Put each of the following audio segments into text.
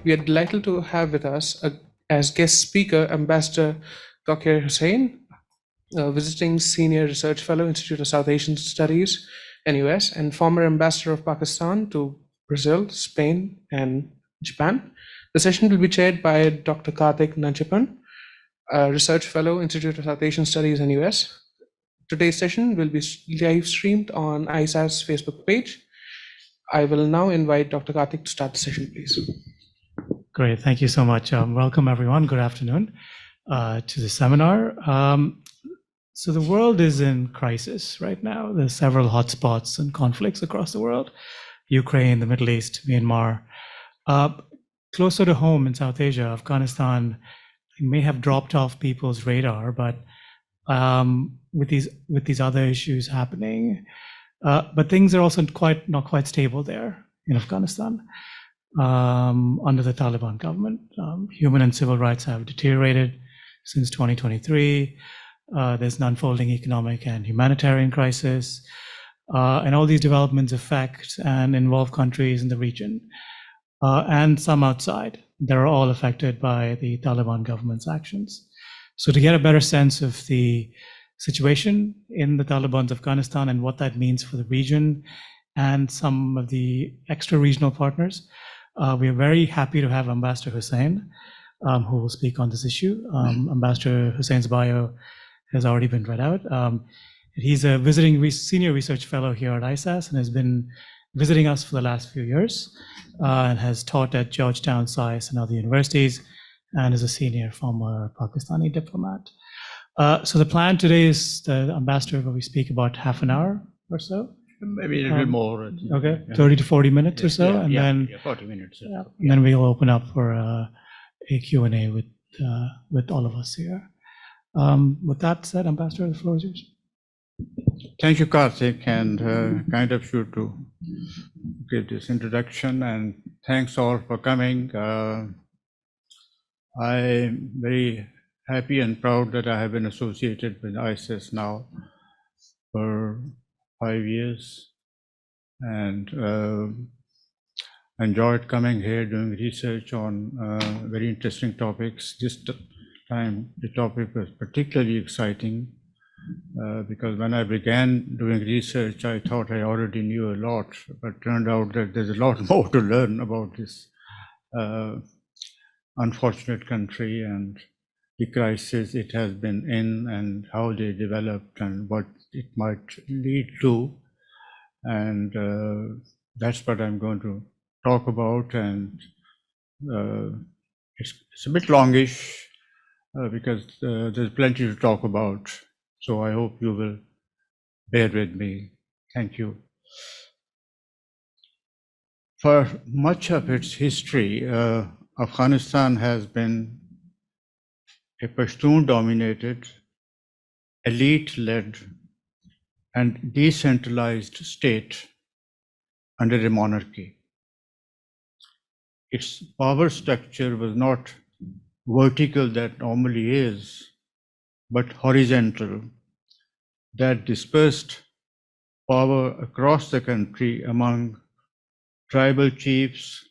We are delighted to have with us as guest speaker Ambassador Taqir Hussain, visiting Senior Research Fellow, Institute of South Asian Studies, NUS, and former Ambassador of Pakistan to Brazil, Spain, and Japan. The session will be chaired by Dr. Karthik Nanchapan, Research Fellow, Institute of South Asian Studies, NUS. Today's session will be live streamed on ISA's Facebook page. I will now invite Dr. Karthik to start the session, please. Great, thank you so much. Welcome everyone, good afternoon to the seminar. So the world is in crisis right now. There's several hotspots and conflicts across the world. Ukraine, the Middle East, Myanmar. Closer to home in South Asia, Afghanistan may have dropped off people's radar, but with these other issues happening, but things are also not quite stable there in Afghanistan under the Taliban government. Human and civil rights have deteriorated since 2023. There's an unfolding economic and humanitarian crisis, and all these developments affect and involve countries in the region and some outside. They're all affected by the Taliban government's actions. So to get a better sense of the situation in the Taliban's Afghanistan and what that means for the region and some of the extra regional partners, we are very happy to have Ambassador Hussain, who will speak on this issue. Ambassador Hussain's bio has already been read out. He's a visiting senior research fellow here at ISAS and has been visiting us for the last few years and has taught at Georgetown, SAIS, and other universities, and is a senior former Pakistani diplomat. So the plan today is the ambassador will speak about half an hour or so. Maybe a little bit more. Okay, yeah. 30 to 40 minutes or so, and then 40 minutes. And then we'll open up for a Q&A with all of us here. With that said, Ambassador, the floor is yours. Thank you, Karthik, and kind of you to give this introduction, and thanks all for coming. I'm very happy and proud that I have been associated with ISIS now for 5 years, and enjoyed coming here doing research on very interesting topics. This time the topic was particularly exciting because when I began doing research, I thought I already knew a lot, but turned out that there's a lot more to learn about this unfortunate country and the crisis it has been in and how they developed and what it might lead to. And that's what I'm going to talk about. And it's a bit longish because there's plenty to talk about. So I hope you will bear with me. Thank you. For much of its history, Afghanistan has been a Pashtun-dominated, elite-led, and decentralized state under a monarchy. Its power structure was not vertical that normally is, but horizontal, that dispersed power across the country among tribal chiefs,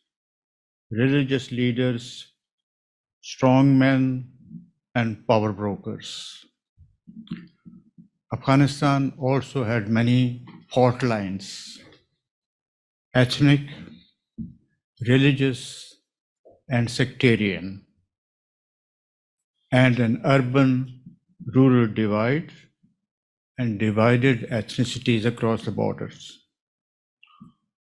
religious leaders, strongmen, and power brokers. Afghanistan also had many fault lines, ethnic, religious, and sectarian, and an urban-rural divide and divided ethnicities across the borders.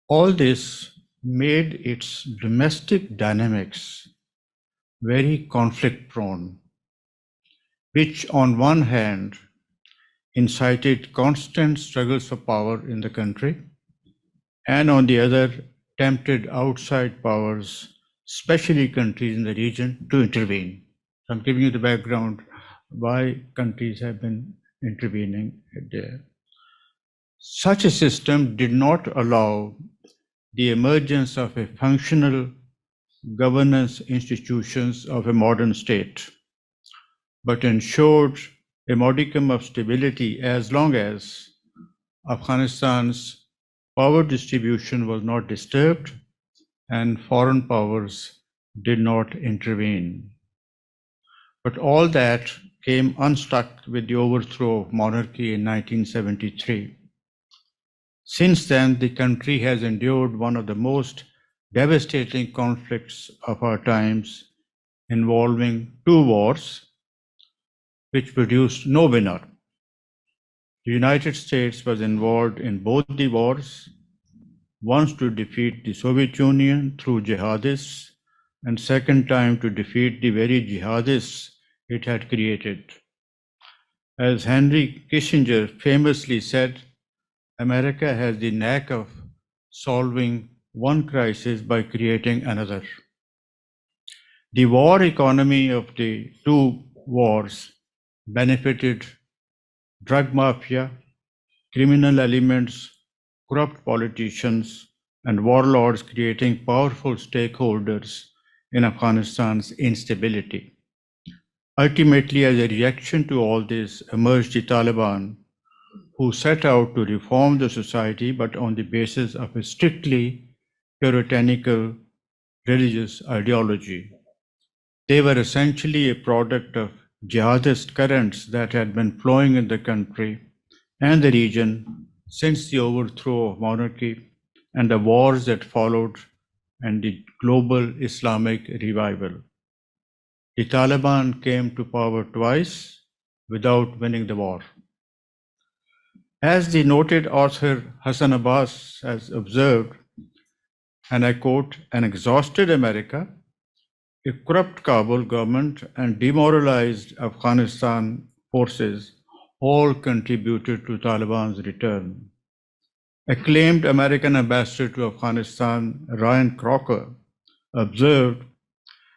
All this made its domestic dynamics very conflict-prone, which on one hand incited constant struggles for power in the country, and on the other tempted outside powers, especially countries in the region, to intervene. So I'm giving you the background why countries have been intervening there. Such a system did not allow the emergence of a functional governance institutions of a modern state, but ensured a modicum of stability as long as Afghanistan's power distribution was not disturbed and foreign powers did not intervene. But all that came unstuck with the overthrow of monarchy in 1973. Since then, the country has endured one of the most devastating conflicts of our times, involving two wars, which produced no winner. The United States was involved in both the wars, once to defeat the Soviet Union through jihadists, and second time to defeat the very jihadists it had created. As Henry Kissinger famously said, America has the knack of solving one crisis by creating another. The war economy of the two wars benefited drug mafia, criminal elements, corrupt politicians, and warlords, creating powerful stakeholders in Afghanistan's instability. Ultimately, as a reaction to all this, emerged the Taliban, who set out to reform the society, but on the basis of a strictly puritanical religious ideology. They were essentially a product of jihadist currents that had been flowing in the country and the region since the overthrow of monarchy and the wars that followed and the global Islamic revival. The Taliban came to power twice without winning the war. As the noted author Hassan Abbas has observed, and I quote, an exhausted America, a corrupt Kabul government, and demoralized Afghanistan forces all contributed to Taliban's return. Acclaimed American ambassador to Afghanistan, Ryan Crocker, observed,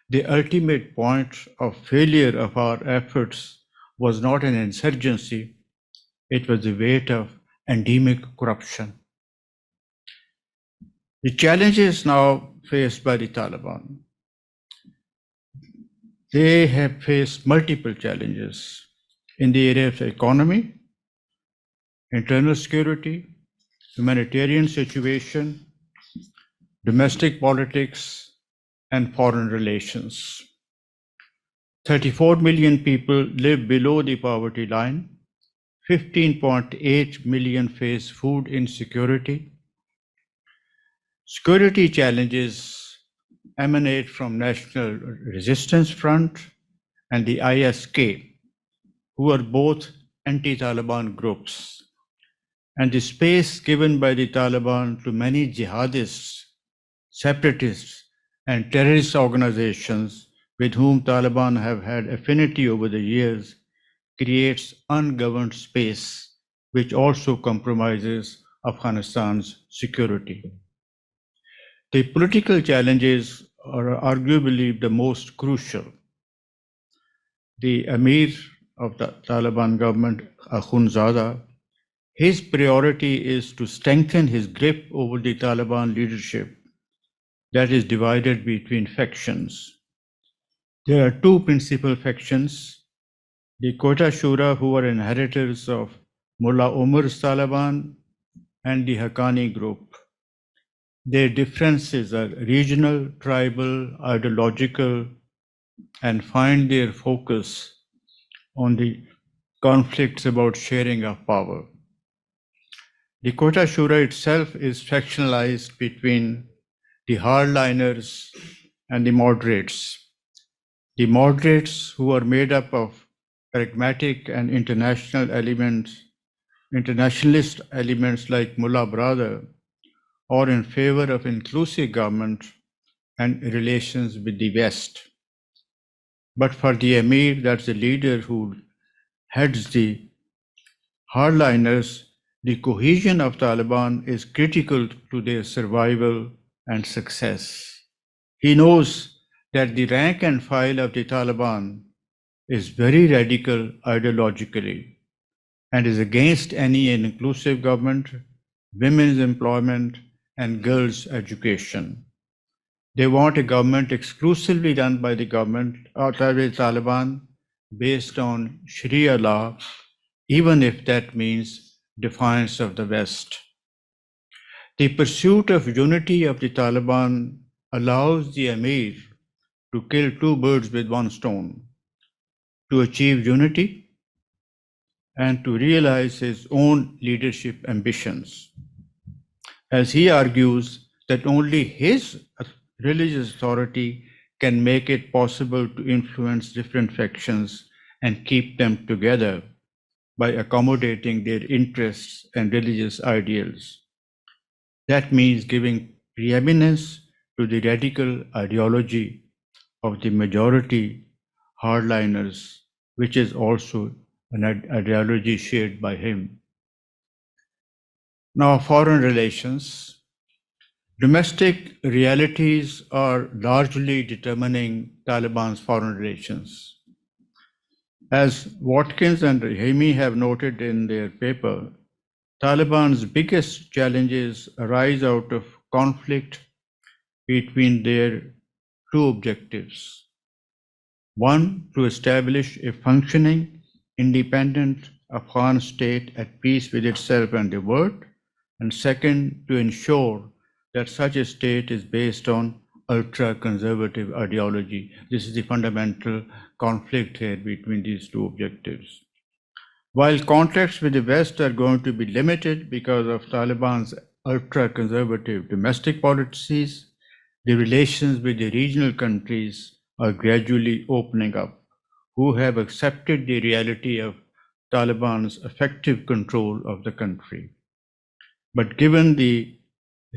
the ultimate point of failure of our efforts was not an insurgency, it was the weight of endemic corruption. The challenges now faced by the Taliban. They have faced multiple challenges in the area of economy, internal security, humanitarian situation, domestic politics, and foreign relations. 34 million people live below the poverty line. 15.8 million face food insecurity. Security challenges emanate from National Resistance Front and the ISK, who are both anti-Taliban groups. And the space given by the Taliban to many jihadists, separatists, and terrorist organizations with whom Taliban have had affinity over the years creates ungoverned space, which also compromises Afghanistan's security. The political challenges are arguably the most crucial. The Emir of the Taliban government, Akhundzada, his priority is to strengthen his grip over the Taliban leadership that is divided between factions. There are two principal factions, the Quetta Shura, who are inheritors of Mullah Omar's Taliban, and the Haqqani group. Their differences are regional, tribal, ideological, and find their focus on the conflicts about sharing of power. The Quetta Shura itself is factionalized between the hardliners and the moderates. The moderates, who are made up of pragmatic and internationalist elements like Mullah Brother, are in favor of inclusive government and relations with the West. But for the Emir, that's the leader who heads the hardliners, the cohesion of Taliban is critical to their survival and success. He knows that the rank and file of the Taliban is very radical ideologically and is against any inclusive government, women's employment, and girls' education. They want a government exclusively run by the government or by the Taliban based on Sharia law, even if that means defiance of the West. The pursuit of unity of the Taliban allows the Emir to kill two birds with one stone, to achieve unity and to realize his own leadership ambitions. As he argues that only his religious authority can make it possible to influence different factions and keep them together by accommodating their interests and religious ideals. That means giving preeminence to the radical ideology of the majority hardliners, which is also an ideology shared by him. Now, foreign relations. Domestic realities are largely determining Taliban's foreign relations. As Watkins and Rahimi have noted in their paper, Taliban's biggest challenges arise out of conflict between their two objectives. One, to establish a functioning, independent Afghan state at peace with itself and the world, and second, to ensure that such a state is based on ultra-conservative ideology. This is the fundamental conflict here between these two objectives. While contacts with the West are going to be limited because of Taliban's ultra-conservative domestic policies, the relations with the regional countries are gradually opening up, who have accepted the reality of Taliban's effective control of the country. But given the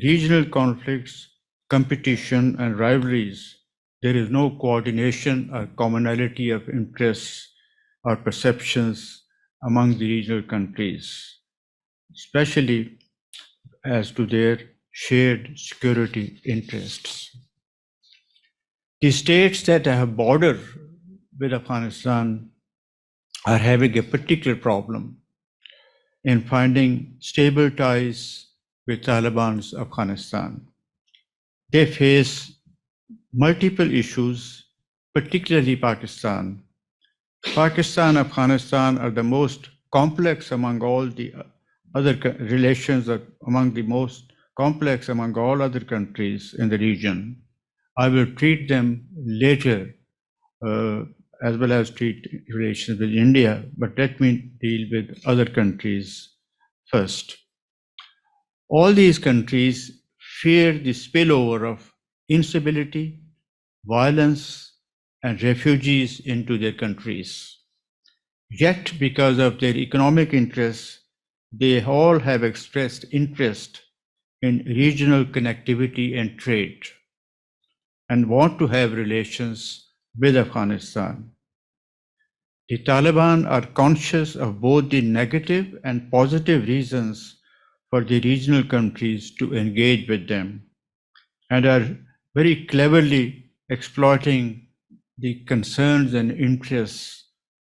regional conflicts, competition, and rivalries, there is no coordination or commonality of interests or perceptions among the regional countries, especially as to their shared security interests. The states that have border with Afghanistan are having a particular problem in finding stable ties with Taliban's Afghanistan. They face multiple issues, particularly Pakistan. Pakistan and Afghanistan are the most complex among all the other relations, are among the most complex among all other countries in the region. I will treat them later, as well as treat relations with India, but let me deal with other countries first. All these countries fear the spillover of instability, violence, and refugees into their countries. Yet, because of their economic interests, they all have expressed interest in regional connectivity and trade and want to have relations with Afghanistan. The Taliban are conscious of both the negative and positive reasons for the regional countries to engage with them and are very cleverly exploiting the concerns and interests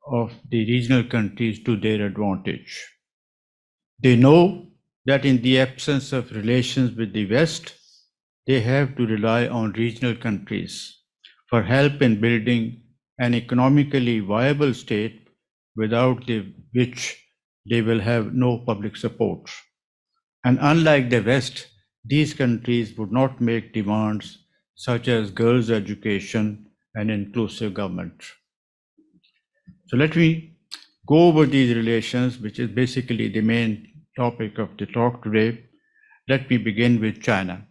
of the regional countries to their advantage. They know that in the absence of relations with the West, they have to rely on regional countries for help in building an economically viable state without which they will have no public support. And unlike the West, these countries would not make demands such as girls' education and inclusive government. So let me go over these relations, which is basically the main topic of the talk today. Let me begin with China.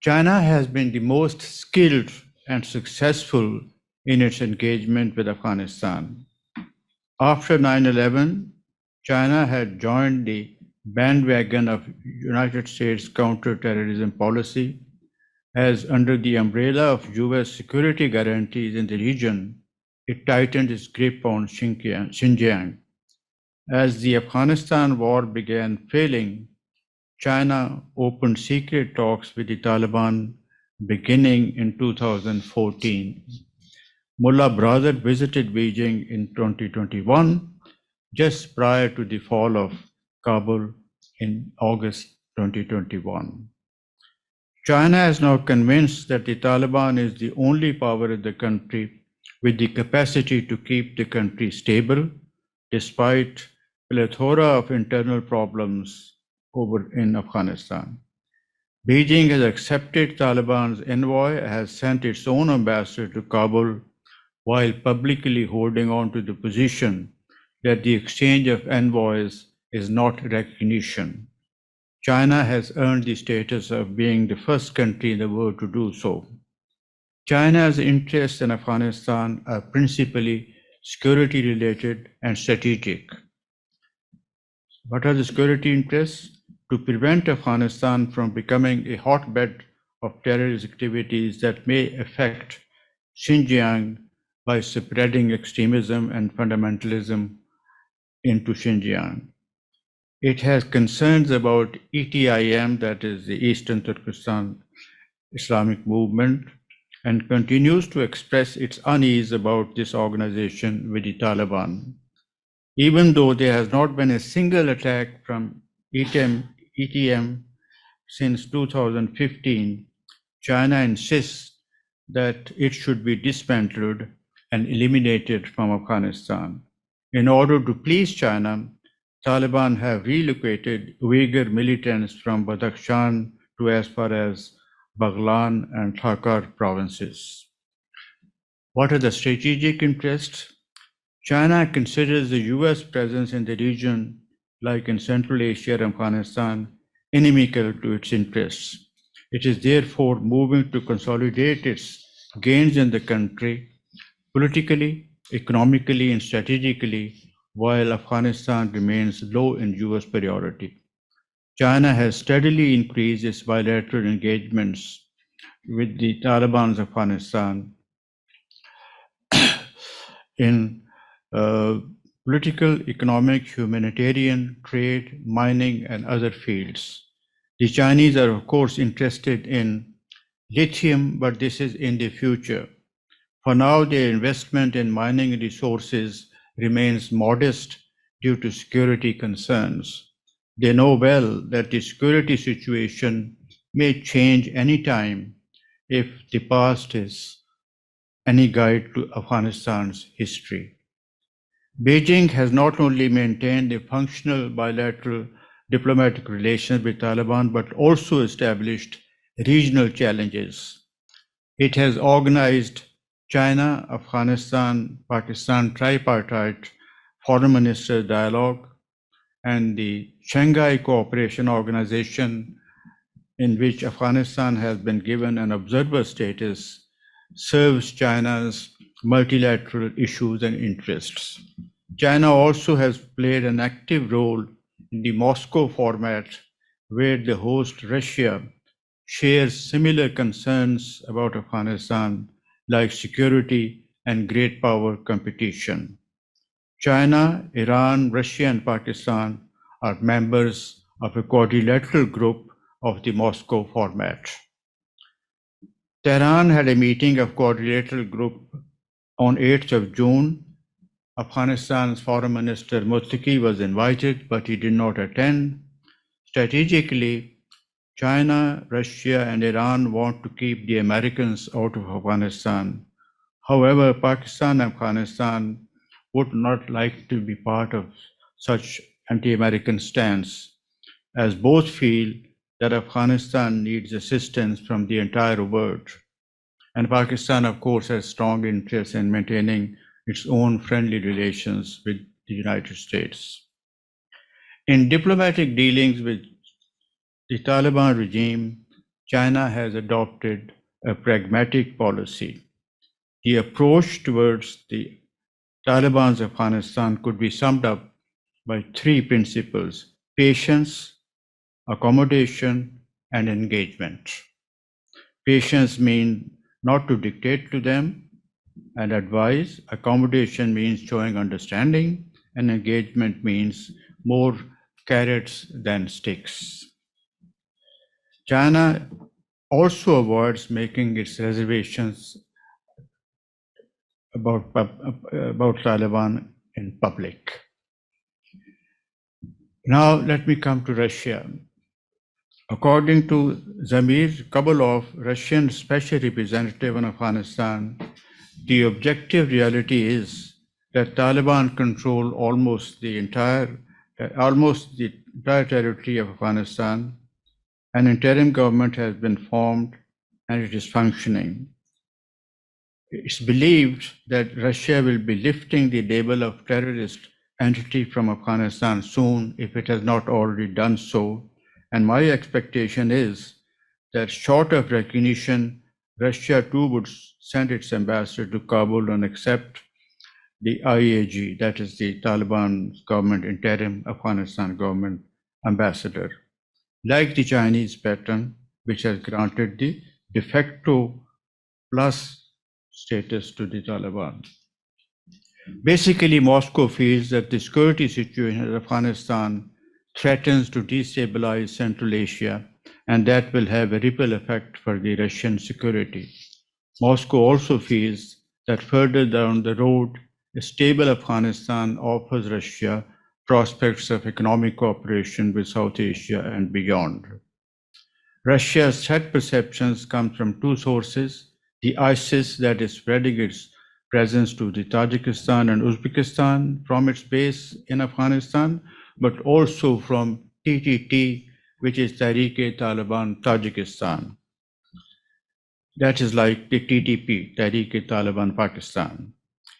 China has been the most skilled and successful in its engagement with Afghanistan. After 9/11, China had joined the bandwagon of United States counterterrorism policy, as under the umbrella of US security guarantees in the region, it tightened its grip on Xinjiang. As the Afghanistan war began failing, China opened secret talks with the Taliban beginning in 2014. Mullah Brother visited Beijing in 2021, just prior to the fall of Kabul in August 2021. China is now convinced that the Taliban is the only power in the country with the capacity to keep the country stable, despite a plethora of internal problems over in Afghanistan. Beijing has accepted Taliban's envoy, has sent its own ambassador to Kabul, while publicly holding on to the position that the exchange of envoys is not recognition. China has earned the status of being the first country in the world to do so. China's interests in Afghanistan are principally security related and strategic. What are the security interests? To prevent Afghanistan from becoming a hotbed of terrorist activities that may affect Xinjiang by spreading extremism and fundamentalism into Xinjiang. It has concerns about ETIM, that is the Eastern Turkestan Islamic Movement, and continues to express its unease about this organization with the Taliban. Even though there has not been a single attack from ETM since 2015, China insists that it should be dismantled and eliminated from Afghanistan. In order to please China, Taliban have relocated Uyghur militants from Badakhshan to as far as Baghlan and Thakar provinces. What are the strategic interests? China considers the US presence in the region, like in Central Asia and Afghanistan, inimical to its interests. It is therefore moving to consolidate its gains in the country politically, economically, and strategically, while Afghanistan remains low in US priority. China has steadily increased its bilateral engagements with the Taliban's Afghanistan in political, economic, humanitarian, trade, mining, and other fields. The Chinese are, of course, interested in lithium, but this is in the future. For now, their investment in mining resources remains modest due to security concerns. They know well that the security situation may change anytime if the past is any guide to Afghanistan's history. Beijing has not only maintained a functional bilateral diplomatic relations with Taliban, but also established regional challenges. It has organized China, Afghanistan, Pakistan tripartite foreign minister dialogue and the Shanghai Cooperation Organization, in which Afghanistan has been given an observer status, serves China's multilateral issues and interests. China also has played an active role in the Moscow format, where the host Russia shares similar concerns about Afghanistan, like security and great power competition. China, Iran, Russia, and Pakistan are members of a quadrilateral group of the Moscow format. Tehran had a meeting of quadrilateral group on 8th of June. Afghanistan's foreign minister Muttaqi was invited, but he did not attend. Strategically, China, Russia, and Iran want to keep the Americans out of Afghanistan. However, Pakistan and Afghanistan would not like to be part of such anti-American stance, as both feel that Afghanistan needs assistance from the entire world. And Pakistan, of course, has strong interest in maintaining its own friendly relations with the United States. In diplomatic dealings with the Taliban regime, China has adopted a pragmatic policy. The approach towards the Taliban's Afghanistan could be summed up by three principles: patience, accommodation, and engagement. Patience means not to dictate to them and advise. Accommodation means showing understanding, and engagement means more carrots than sticks. China also avoids making its reservations about Taliban in public. Now let me come to Russia. According to Zamir Kabulov, Russian Special Representative in Afghanistan, the objective reality is that Taliban control almost the entire territory of Afghanistan, An interim government has been formed and it is functioning. It's believed that Russia will be lifting the label of terrorist entity from Afghanistan soon, if it has not already done so. And my expectation is that short of recognition, Russia too would send its ambassador to Kabul and accept the IAG, that is the Taliban government interim Afghanistan government ambassador, like the Chinese pattern, which has granted the de facto plus status to the Taliban. Basically, Moscow feels that the security situation in Afghanistan threatens to destabilize Central Asia, and that will have a ripple effect for the Russian security. Moscow also feels that further down the road, a stable Afghanistan offers Russia prospects of economic cooperation with South Asia and beyond. Russia's threat perceptions come from two sources: the ISIS that is spreading its presence to the Tajikistan and Uzbekistan from its base in Afghanistan, but also from TTT, which is Tehrik-e-Taliban Tajikistan. That is like the TTP, Tehrik-e-Taliban Pakistan.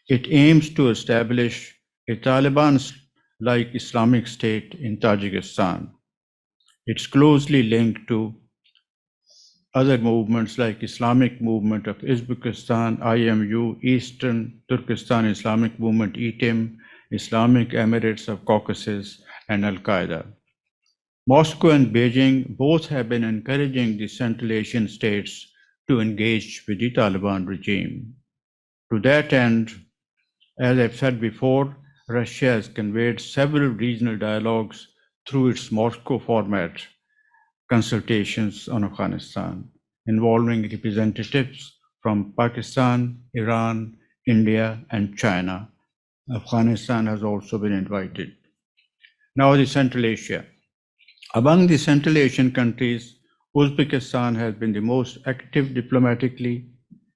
It aims to establish a Taliban-like Islamic State in Tajikistan. It's closely linked to other movements like Islamic Movement of Uzbekistan, IMU, Eastern Turkestan Islamic Movement, ETIM, Islamic Emirates of Caucasus, and Al-Qaeda. Moscow and Beijing both have been encouraging the Central Asian states to engage with the Taliban regime. To that end, as I've said before, Russia has conveyed several regional dialogues through its Moscow format consultations on Afghanistan, involving representatives from Pakistan, Iran, India, and China. Afghanistan has also been invited. Now, the Central Asia. Among the Central Asian countries, Uzbekistan has been the most active diplomatically.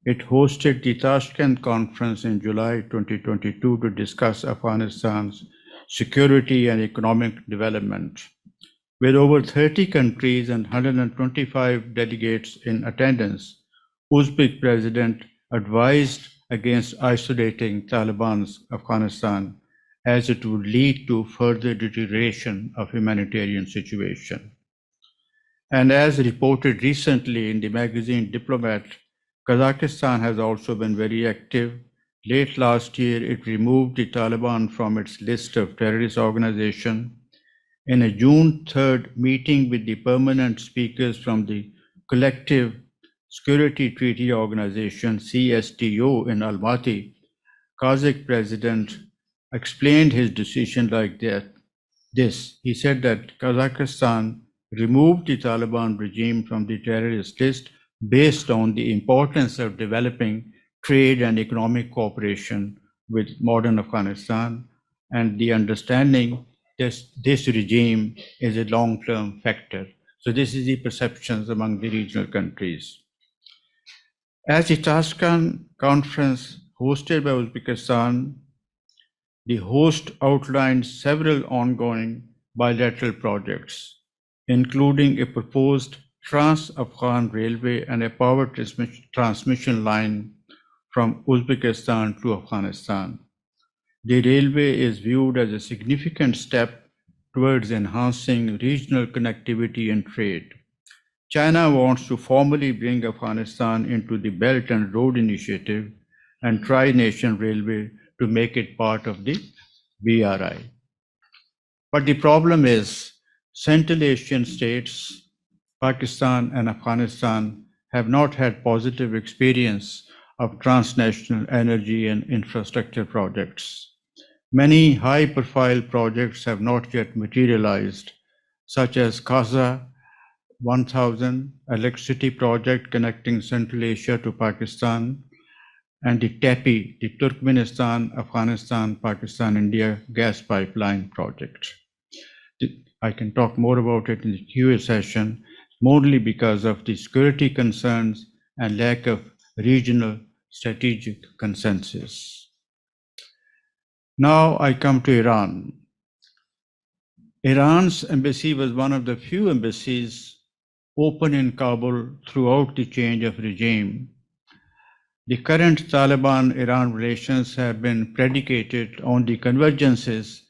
It hosted the Tashkent conference in July 2022 to discuss Afghanistan's security and economic development. With over 30 countries and 125 delegates in attendance, Uzbek president advised against isolating Taliban's Afghanistan, as it would lead to further deterioration of humanitarian situation. And as reported recently in the magazine Diplomat, Kazakhstan has also been very active. Late last year, it removed the Taliban from its list of terrorist organizations. In a June 3rd meeting with the permanent speakers from the Collective Security Treaty Organization, CSTO, in Almaty, Kazakh president explained his decision like this. He said that Kazakhstan removed the Taliban regime from the terrorist list based on the importance of developing trade and economic cooperation with modern Afghanistan, and the understanding this regime is a long-term factor. So this is the perceptions among the regional countries. As the Tashkent conference hosted by Uzbekistan, the host outlined several ongoing bilateral projects, including a proposed trans-Afghan railway and a power transmission line from Uzbekistan to Afghanistan. The railway is viewed as a significant step towards enhancing regional connectivity and trade. China wants to formally bring Afghanistan into the Belt and Road Initiative and Tri-Nation Railway to make it part of the BRI. But the problem is, Central Asian states, Pakistan and Afghanistan, have not had positive experience of transnational energy and infrastructure projects. Many high-profile projects have not yet materialized, such as Khaza 1000 electricity project connecting Central Asia to Pakistan, and the TAPI, the Turkmenistan, Afghanistan, Pakistan, India gas pipeline project. I can talk more about it in the QA session, mainly because of the security concerns and lack of regional strategic consensus. Now I come to Iran. Iran's embassy was one of the few embassies open in Kabul throughout the change of regime. The current Taliban-Iran relations have been predicated on the convergences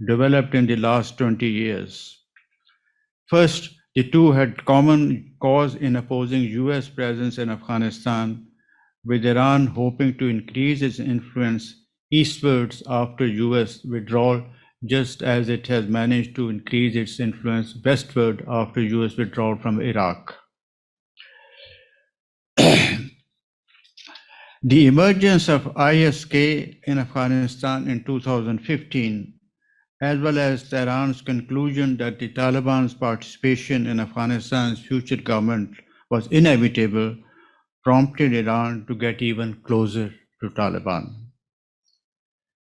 developed in the last 20 years. First, the two had common cause in opposing US presence in Afghanistan, with Iran hoping to increase its influence eastwards after US withdrawal, just as it has managed to increase its influence westward after US withdrawal from Iraq. The emergence of ISK in Afghanistan in 2015, as well as Tehran's conclusion that the Taliban's participation in Afghanistan's future government was inevitable, prompted Iran to get even closer to Taliban.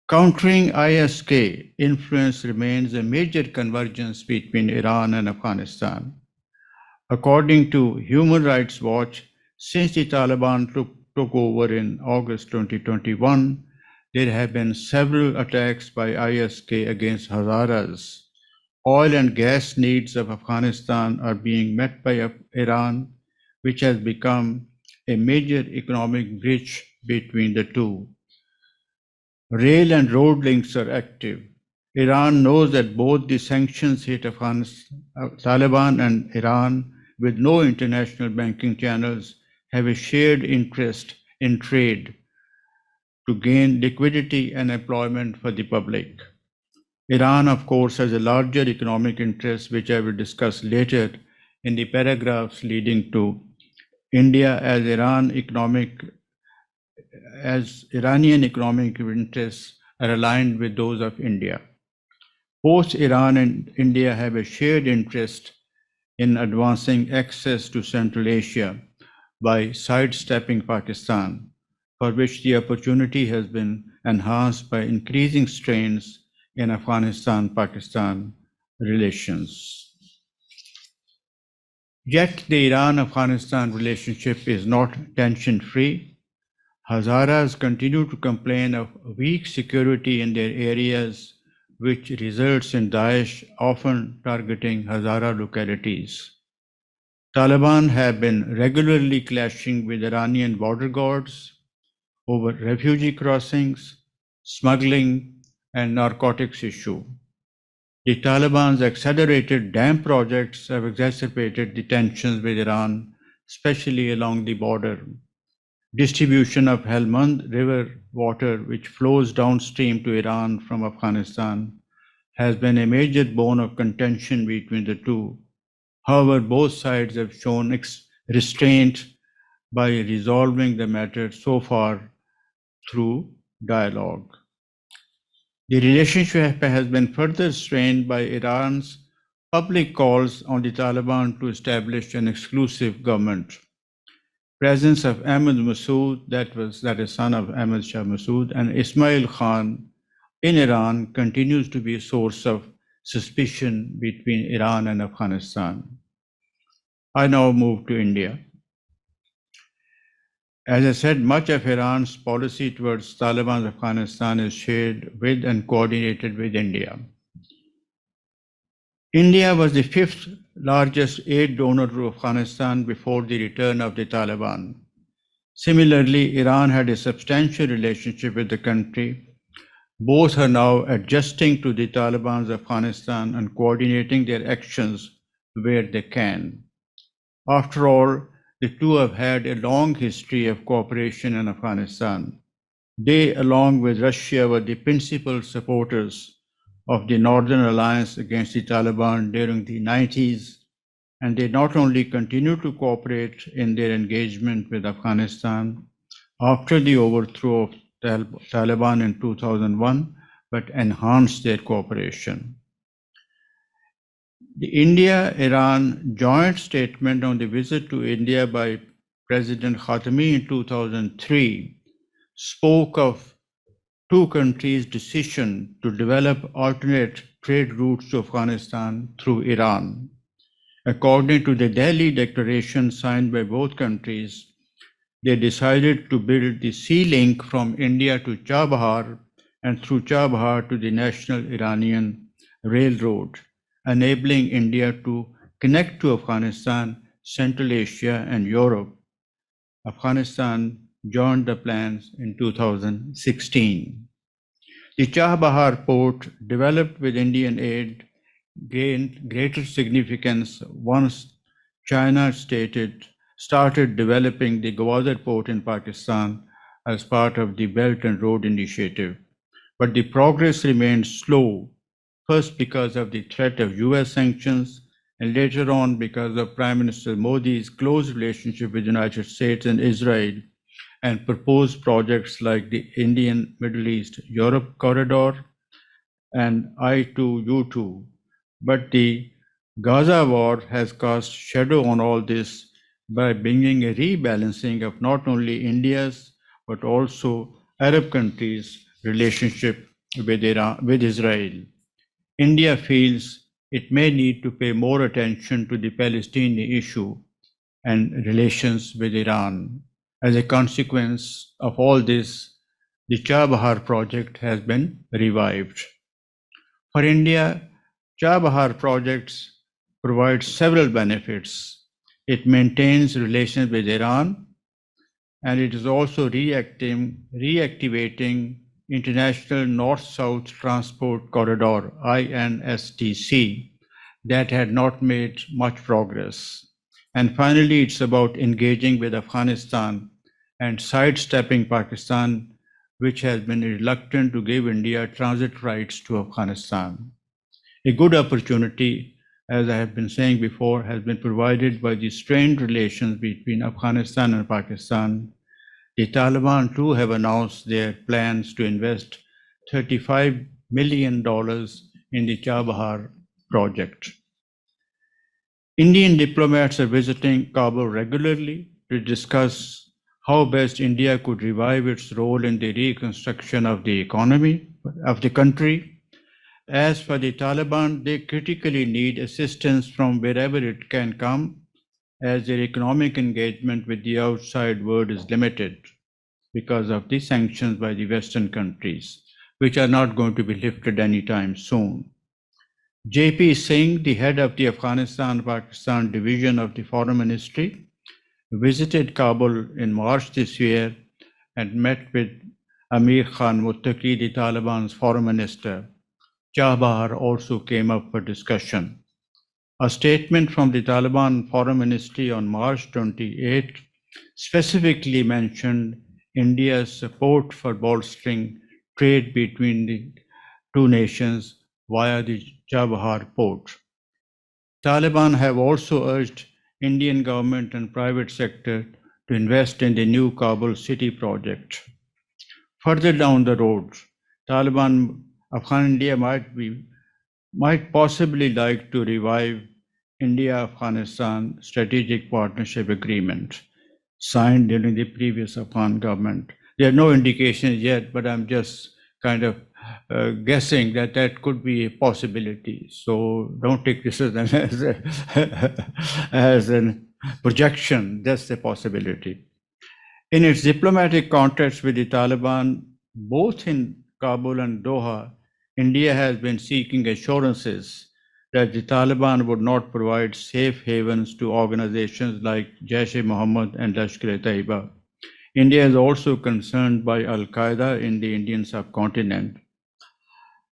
Countering ISK influence remains a major convergence between Iran and Afghanistan. According to Human Rights Watch, since the Taliban took over in August 2021, there have been several attacks by ISK against Hazaras. Oil and gas needs of Afghanistan are being met by Iran, which has become a major economic bridge between the two. Rail and road links are active. Iran knows that both the sanctions hit Taliban and Iran, with no international banking channels, have a shared interest in trade to gain liquidity and employment for the public. Iran, of course, has a larger economic interest, which I will discuss later in the paragraphs leading to India, as Iranian economic interests are aligned with those of India. Both Iran and India have a shared interest in advancing access to Central Asia by sidestepping Pakistan, for which the opportunity has been enhanced by increasing strains in Afghanistan-Pakistan relations. Yet the Iran-Afghanistan relationship is not tension-free. Hazaras continue to complain of weak security in their areas, which results in Daesh often targeting Hazara localities. Taliban have been regularly clashing with Iranian border guards over refugee crossings, smuggling, and narcotics issue. The Taliban's accelerated dam projects have exacerbated the tensions with Iran, especially along the border. Distribution of Helmand River water, which flows downstream to Iran from Afghanistan, has been a major bone of contention between the two. However, both sides have shown restraint by resolving the matter so far through dialogue. The relationship has been further strained by Iran's public calls on the Taliban to establish an exclusive government. Presence of Ahmad Massoud, that is son of Ahmad Shah Massoud, and Ismail Khan in Iran continues to be a source of suspicion between Iran and Afghanistan. I now move to India. As I said, much of Iran's policy towards Taliban Afghanistan is shared with and coordinated with India. India was the fifth largest aid donor to Afghanistan before the return of the Taliban. Similarly, Iran had a substantial relationship with the country. Both are now adjusting to the Taliban's Afghanistan and coordinating their actions where they can. After all, the two have had a long history of cooperation in Afghanistan. They, along with Russia, were the principal supporters of the Northern Alliance against the Taliban during the 90s, and they not only continue to cooperate in their engagement with Afghanistan after the overthrow of Taliban in 2001, but enhanced their cooperation. The India-Iran joint statement on the visit to India by President Khatami in 2003 spoke of two countries' decision to develop alternate trade routes to Afghanistan through Iran. According to the Delhi Declaration signed by both countries, they decided to build the sea link from India to Chabahar and through Chabahar to the National Iranian Railroad, enabling India to connect to Afghanistan Central Asia, and Europe, Afghanistan joined the plans in 2016. The Chabahar port, developed with Indian aid, gained greater significance once China started developing the Gwadar port in Pakistan as part of the Belt and Road Initiative. But the progress remained slow, first because of the threat of US sanctions, and later on because of Prime Minister Modi's close relationship with the United States and Israel, and proposed projects like the Indian Middle East Europe corridor and I-2U2. But the Gaza war has cast shadow on all this by bringing a rebalancing of not only India's but also Arab countries' relationship with Israel. India feels it may need to pay more attention to the Palestinian issue and relations with Iran. As a consequence of all this, the Chabahar project has been revived. For India, Chabahar projects provide several benefits. It maintains relations with Iran, and it is also reactivating International North-South Transport Corridor, INSTC, that had not made much progress. And finally, it's about engaging with Afghanistan and sidestepping Pakistan, which has been reluctant to give India transit rights to Afghanistan. A good opportunity, as I have been saying before, has been provided by the strained relations between Afghanistan and Pakistan. The Taliban too have announced their plans to invest $35 million in the Chabahar project. Indian diplomats are visiting Kabul regularly to discuss how best India could revive its role in the reconstruction of the economy of the country. As for the Taliban, they critically need assistance from wherever it can come, as their economic engagement with the outside world is limited because of the sanctions by the Western countries, which are not going to be lifted anytime soon. JP Singh, the head of the Afghanistan-Pakistan division of the Foreign Ministry, visited Kabul in March this year and met with Amir Khan Muttaqi, the Taliban's foreign minister. Chabahar also came up for discussion. A statement from the Taliban Foreign Ministry on March 28 specifically mentioned India's support for bolstering trade between the two nations via the Chabahar port. Taliban have also urged Indian government and private sector to invest in the new Kabul city project. Further down the road, Afghan India might possibly like to revive India-Afghanistan Strategic Partnership Agreement signed during the previous Afghan government. There are no indications yet, but I'm just kind of guessing that that could be a possibility. So don't take this as a projection, just a possibility. In its diplomatic contacts with the Taliban, both in Kabul and Doha, India has been seeking assurances that the Taliban would not provide safe havens to organizations like Jaish-e-Mohammed and Lashkar-e-Taiba. India is also concerned by Al-Qaeda in the Indian subcontinent.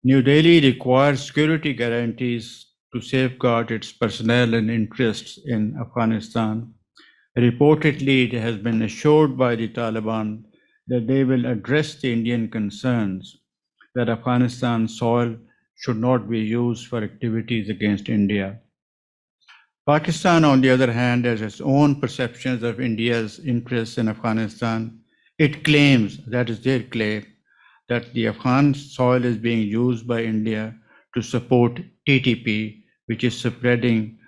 New Delhi requires security guarantees to safeguard its personnel and interests in Afghanistan. Reportedly, it has been assured by the Taliban that they will address the Indian concerns that Afghanistan's soil should not be used for activities against India. Pakistan, on the other hand, has its own perceptions of India's interests in Afghanistan. It claims, that is their claim, that the Afghan soil is being used by India to support TTP, which is spreading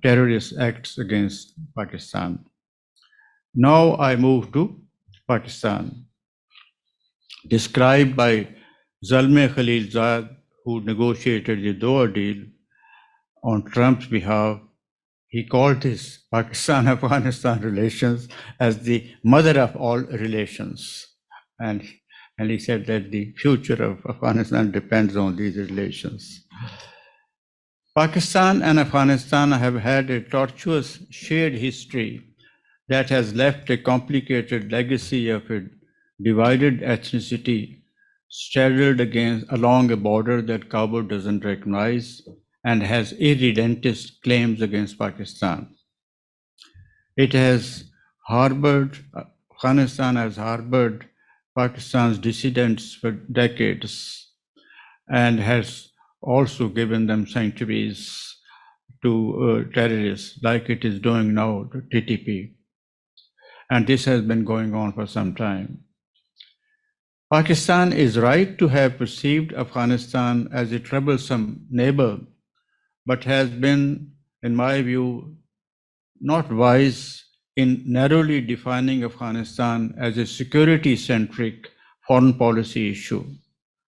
terrorist acts against Pakistan. Now I move to Pakistan. Described by Zalmay Khalilzad, who negotiated the Doha deal on Trump's behalf, he called this Pakistan-Afghanistan relations as the mother of all relations. And he said that the future of Afghanistan depends on these relations. Pakistan and Afghanistan have had a tortuous shared history that has left a complicated legacy of a divided ethnicity straddled along a border that Kabul doesn't recognize and has irredentist claims against Pakistan. It has harbored, Afghanistan has harbored Pakistan's dissidents for decades and has also given them sanctuaries to terrorists like it is doing now to TTP. And this has been going on for some time. Pakistan is right to have perceived Afghanistan as a troublesome neighbor, but has been, in my view, not wise in narrowly defining Afghanistan as a security-centric foreign policy issue.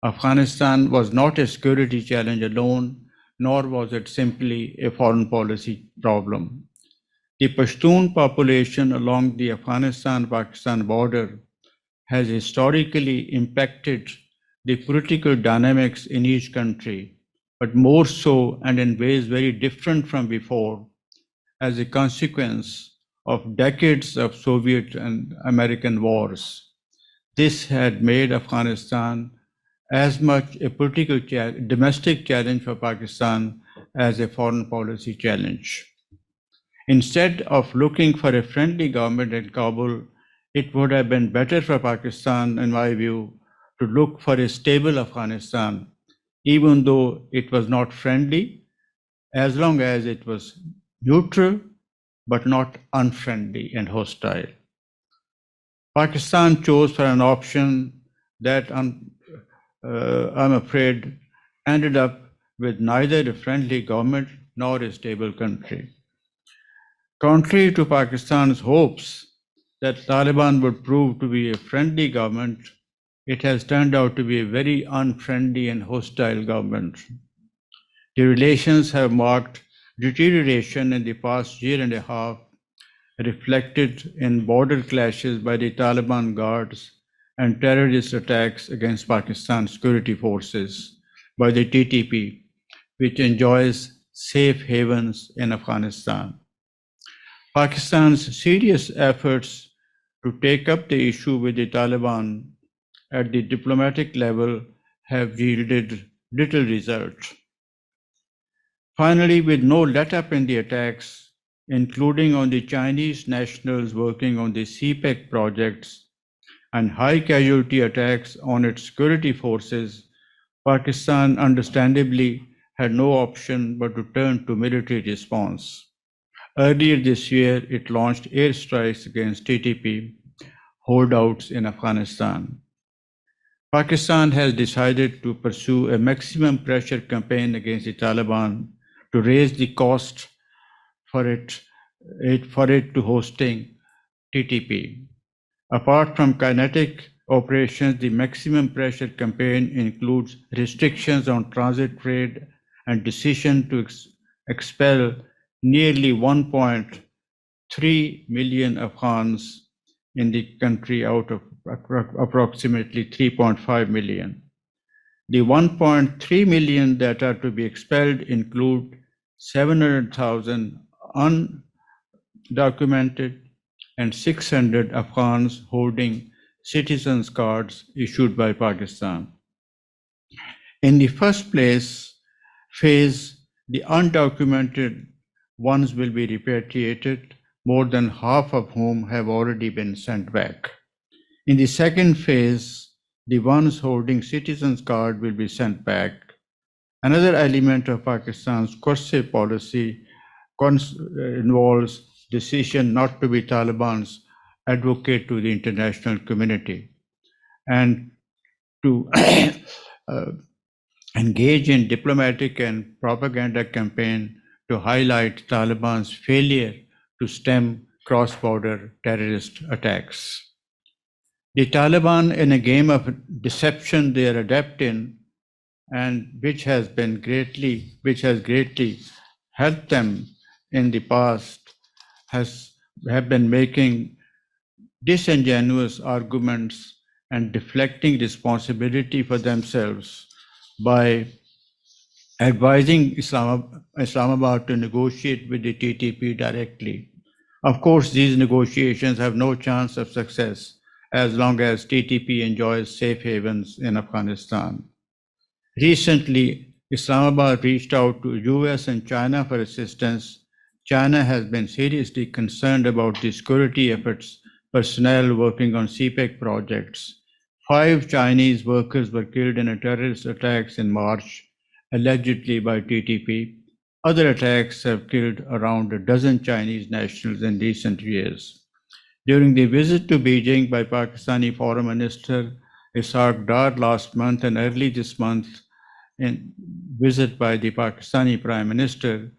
Afghanistan was not a security challenge alone, nor was it simply a foreign policy problem. The Pashtun population along the Afghanistan-Pakistan border has historically impacted the political dynamics in each country, but more so and in ways very different from before as a consequence of decades of Soviet and American wars. This had made Afghanistan as much a domestic challenge for Pakistan as a foreign policy challenge. Instead of looking for a friendly government in Kabul, it would have been better for Pakistan, in my view, to look for a stable Afghanistan, even though it was not friendly, as long as it was neutral, but not unfriendly and hostile. Pakistan chose for an option that I'm afraid ended up with neither a friendly government nor a stable country. Contrary to Pakistan's hopes that Taliban would prove to be a friendly government, it has turned out to be a very unfriendly and hostile government. The relations have marked deterioration in the past year and a half, reflected in border clashes by the Taliban guards and terrorist attacks against Pakistan security forces by the TTP, which enjoys safe havens in Afghanistan. Pakistan's serious efforts to take up the issue with the Taliban at the diplomatic level have yielded little result. Finally, with no let-up in the attacks, including on the Chinese nationals working on the CPEC projects and high casualty attacks on its security forces, Pakistan understandably had no option but to turn to military response. Earlier this year, it launched airstrikes against TTP holdouts in Afghanistan. Pakistan has decided to pursue a maximum pressure campaign against the Taliban to raise the cost for it to hosting TTP. Apart from kinetic operations, the maximum pressure campaign includes restrictions on transit trade and decision to expel nearly 1.3 million Afghans in the country out of approximately 3.5 million. The 1.3 million that are to be expelled include 700,000 undocumented and 600 Afghans holding citizens cards issued by Pakistan. In the first phase, the undocumented ones will be repatriated, more than half of whom have already been sent back. In the second phase, the ones holding citizens card will be sent back. Another element of Pakistan's coercive policy involves decision not to be Taliban's advocate to the international community and to engage in diplomatic and propaganda campaign to highlight Taliban's failure to stem cross-border terrorist attacks. The Taliban, in a game of deception they are adept in, and which has greatly helped them in the past, have been making disingenuous arguments and deflecting responsibility for themselves by advising Islamabad to negotiate with the TTP directly. Of course, these negotiations have no chance of success as long as TTP enjoys safe havens in Afghanistan. Recently, Islamabad reached out to US and China for assistance. China has been seriously concerned about the security efforts personnel working on CPEC projects. 5 Chinese workers were killed in a terrorist attacks in March, allegedly by TTP. Other attacks have killed around a dozen Chinese nationals in recent years. During the visit to Beijing by Pakistani Foreign Minister Ishaq Dar last month and early this month, in visit by the Pakistani Prime Minister,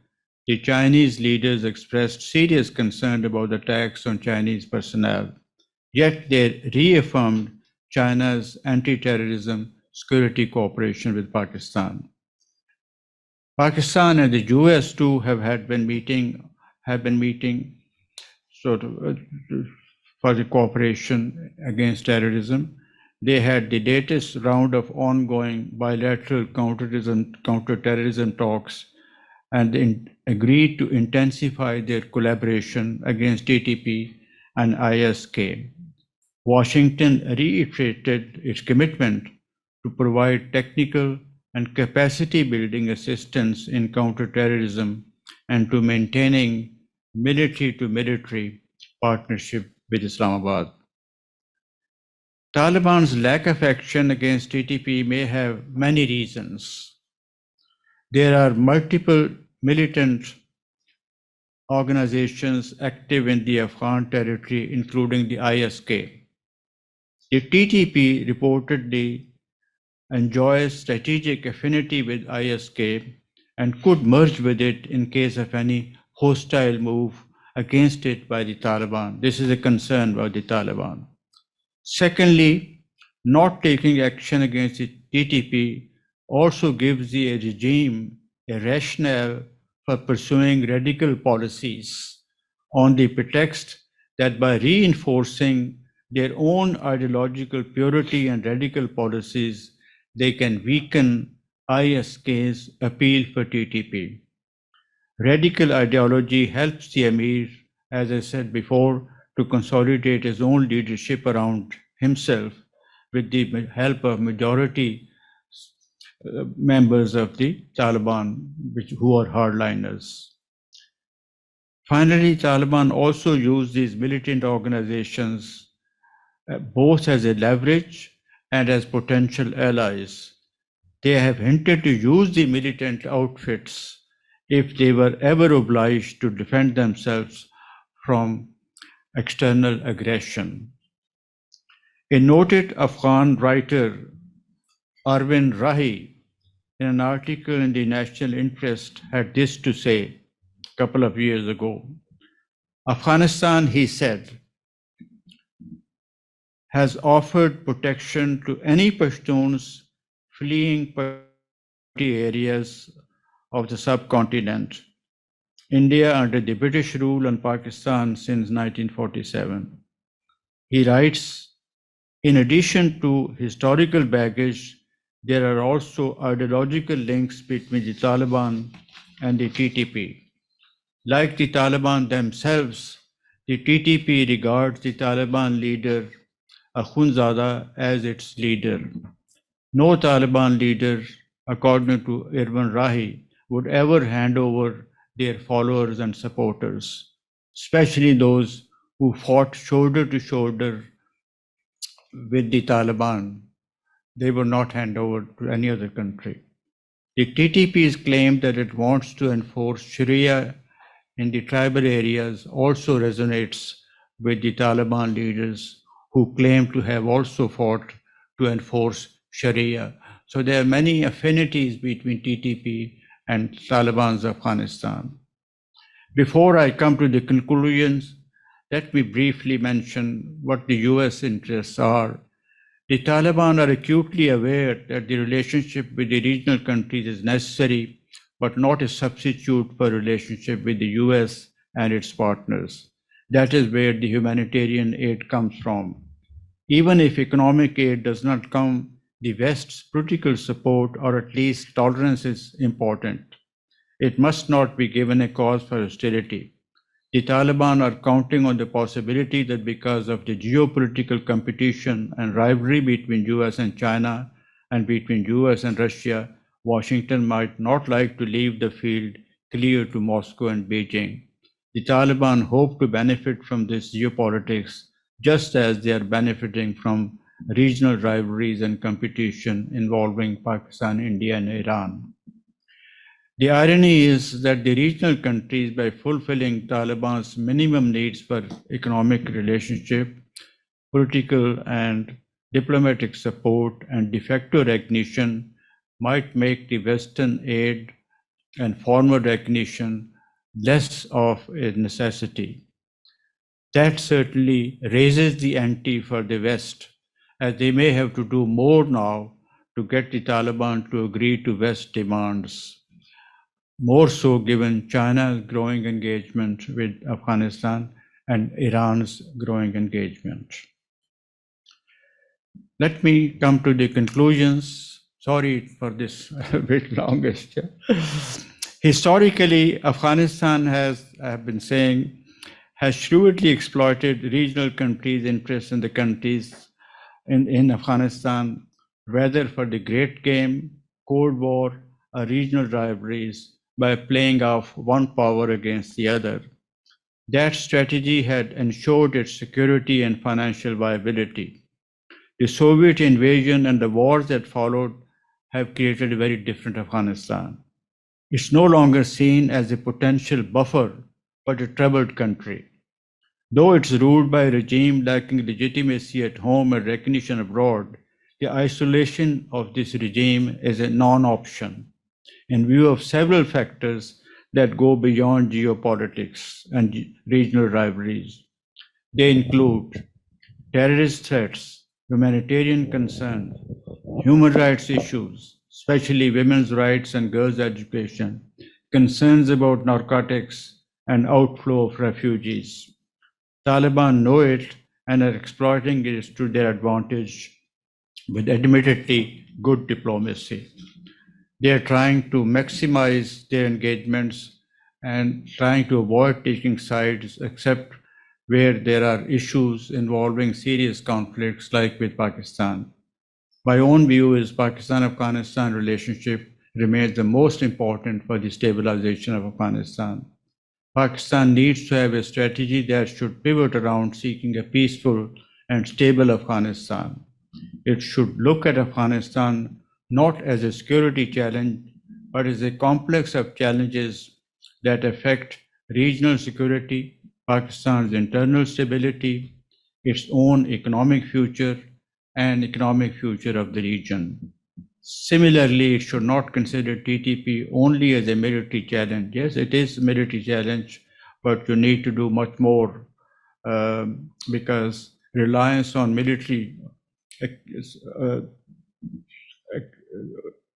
the Chinese leaders expressed serious concern about the attacks on Chinese personnel. Yet they reaffirmed China's anti-terrorism security cooperation with Pakistan. Pakistan and the US too have been meeting sort of for the cooperation against terrorism. They had the latest round of ongoing bilateral counterterrorism talks and agreed to intensify their collaboration against TTP and ISK. Washington reiterated its commitment to provide technical and capacity building assistance in counterterrorism and to maintaining military to military partnership with Islamabad. Taliban's lack of action against TTP may have many reasons. There are multiple militant organizations active in the Afghan territory, including the ISK. The TTP reportedly enjoys strategic affinity with ISK and could merge with it in case of any hostile move against it by the Taliban. This is a concern by the Taliban. Secondly, not taking action against the TTP also gives the regime a rationale for pursuing radical policies on the pretext that by reinforcing their own ideological purity and radical policies, they can weaken ISK's appeal for TTP. Radical ideology helps the Emir, as I said before, to consolidate his own leadership around himself with the help of majority members of the Taliban, who are hardliners. Finally, Taliban also use these militant organizations both as a leverage and as potential allies. They have hinted to use the militant outfits if they were ever obliged to defend themselves from external aggression. A noted Afghan writer, Arvind Rahi, in an article in the National Interest, had this to say a couple of years ago. Afghanistan, he said, has offered protection to any Pashtuns fleeing poverty areas of the subcontinent. India under the British rule on Pakistan since 1947. He writes, in addition to historical baggage, there are also ideological links between the Taliban and the TTP. Like the Taliban themselves, the TTP regards the Taliban leader Akhundzada as its leader. No Taliban leader, according to Irwan Rahi, would ever hand over their followers and supporters, especially those who fought shoulder to shoulder with the Taliban. They would not hand over to any other country. The TTP's claim that it wants to enforce Sharia in the tribal areas also resonates with the Taliban leaders who claim to have also fought to enforce Sharia. So there are many affinities between TTP and Taliban's Afghanistan. Before I come to the conclusions, let me briefly mention what the US interests are. The Taliban are acutely aware that the relationship with the regional countries is necessary, but not a substitute for relationship with the US and its partners. That is where the humanitarian aid comes from. Even if economic aid does not come the West's political support or at least tolerance is important. It must not be given a cause for hostility. The Taliban are counting on the possibility that because of the geopolitical competition and rivalry between US and China and between US and Russia, Washington might not like to leave the field clear to Moscow and Beijing. The Taliban hope to benefit from this geopolitics just as they are benefiting from regional rivalries and competition involving Pakistan, India, and Iran. The irony is that the regional countries, by fulfilling Taliban's minimum needs for economic relationship, political and diplomatic support, and de facto recognition, might make the Western aid and formal recognition less of a necessity. That certainly raises the ante for the West, as they may have to do more now to get the Taliban to agree to West demands. More so given China's growing engagement with Afghanistan and Iran's growing engagement. Let me come to the conclusions. Sorry for this bit longest. Historically, Afghanistan has, I have been saying, has shrewdly exploited regional countries' interests in the countries in Afghanistan, whether for the Great Game, Cold War, or regional rivalries, by playing off one power against the other. That strategy had ensured its security and financial viability. The Soviet invasion and the wars that followed have created a very different Afghanistan. It's no longer seen as a potential buffer, but a troubled country. Though it's ruled by a regime lacking legitimacy at home and recognition abroad, the isolation of this regime is a non-option in view of several factors that go beyond geopolitics and regional rivalries. They include terrorist threats, humanitarian concerns, human rights issues, especially women's rights and girls' education, concerns about narcotics, and outflow of refugees. Taliban know it and are exploiting it to their advantage with admittedly good diplomacy. They are trying to maximize their engagements and trying to avoid taking sides except where there are issues involving serious conflicts like with Pakistan. My own view is Pakistan-Afghanistan relationship remains the most important for the stabilization of Afghanistan. Pakistan needs to have a strategy that should pivot around seeking a peaceful and stable Afghanistan. It should look at Afghanistan not as a security challenge, but as a complex of challenges that affect regional security, Pakistan's internal stability, its own economic future, and economic future of the region. Similarly, it should not consider TTP only as a military challenge. Yes, it is a military challenge, but you need to do much more because reliance on military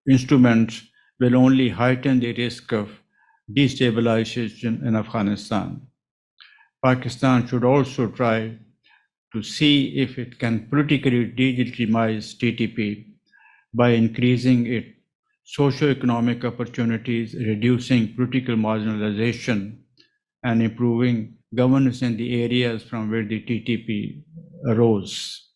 instruments will only heighten the risk of destabilization in Afghanistan. Pakistan should also try to see if it can politically delegitimize TTP by increasing its socio-economic opportunities, reducing political marginalization, and improving governance in the areas from where the TTP arose.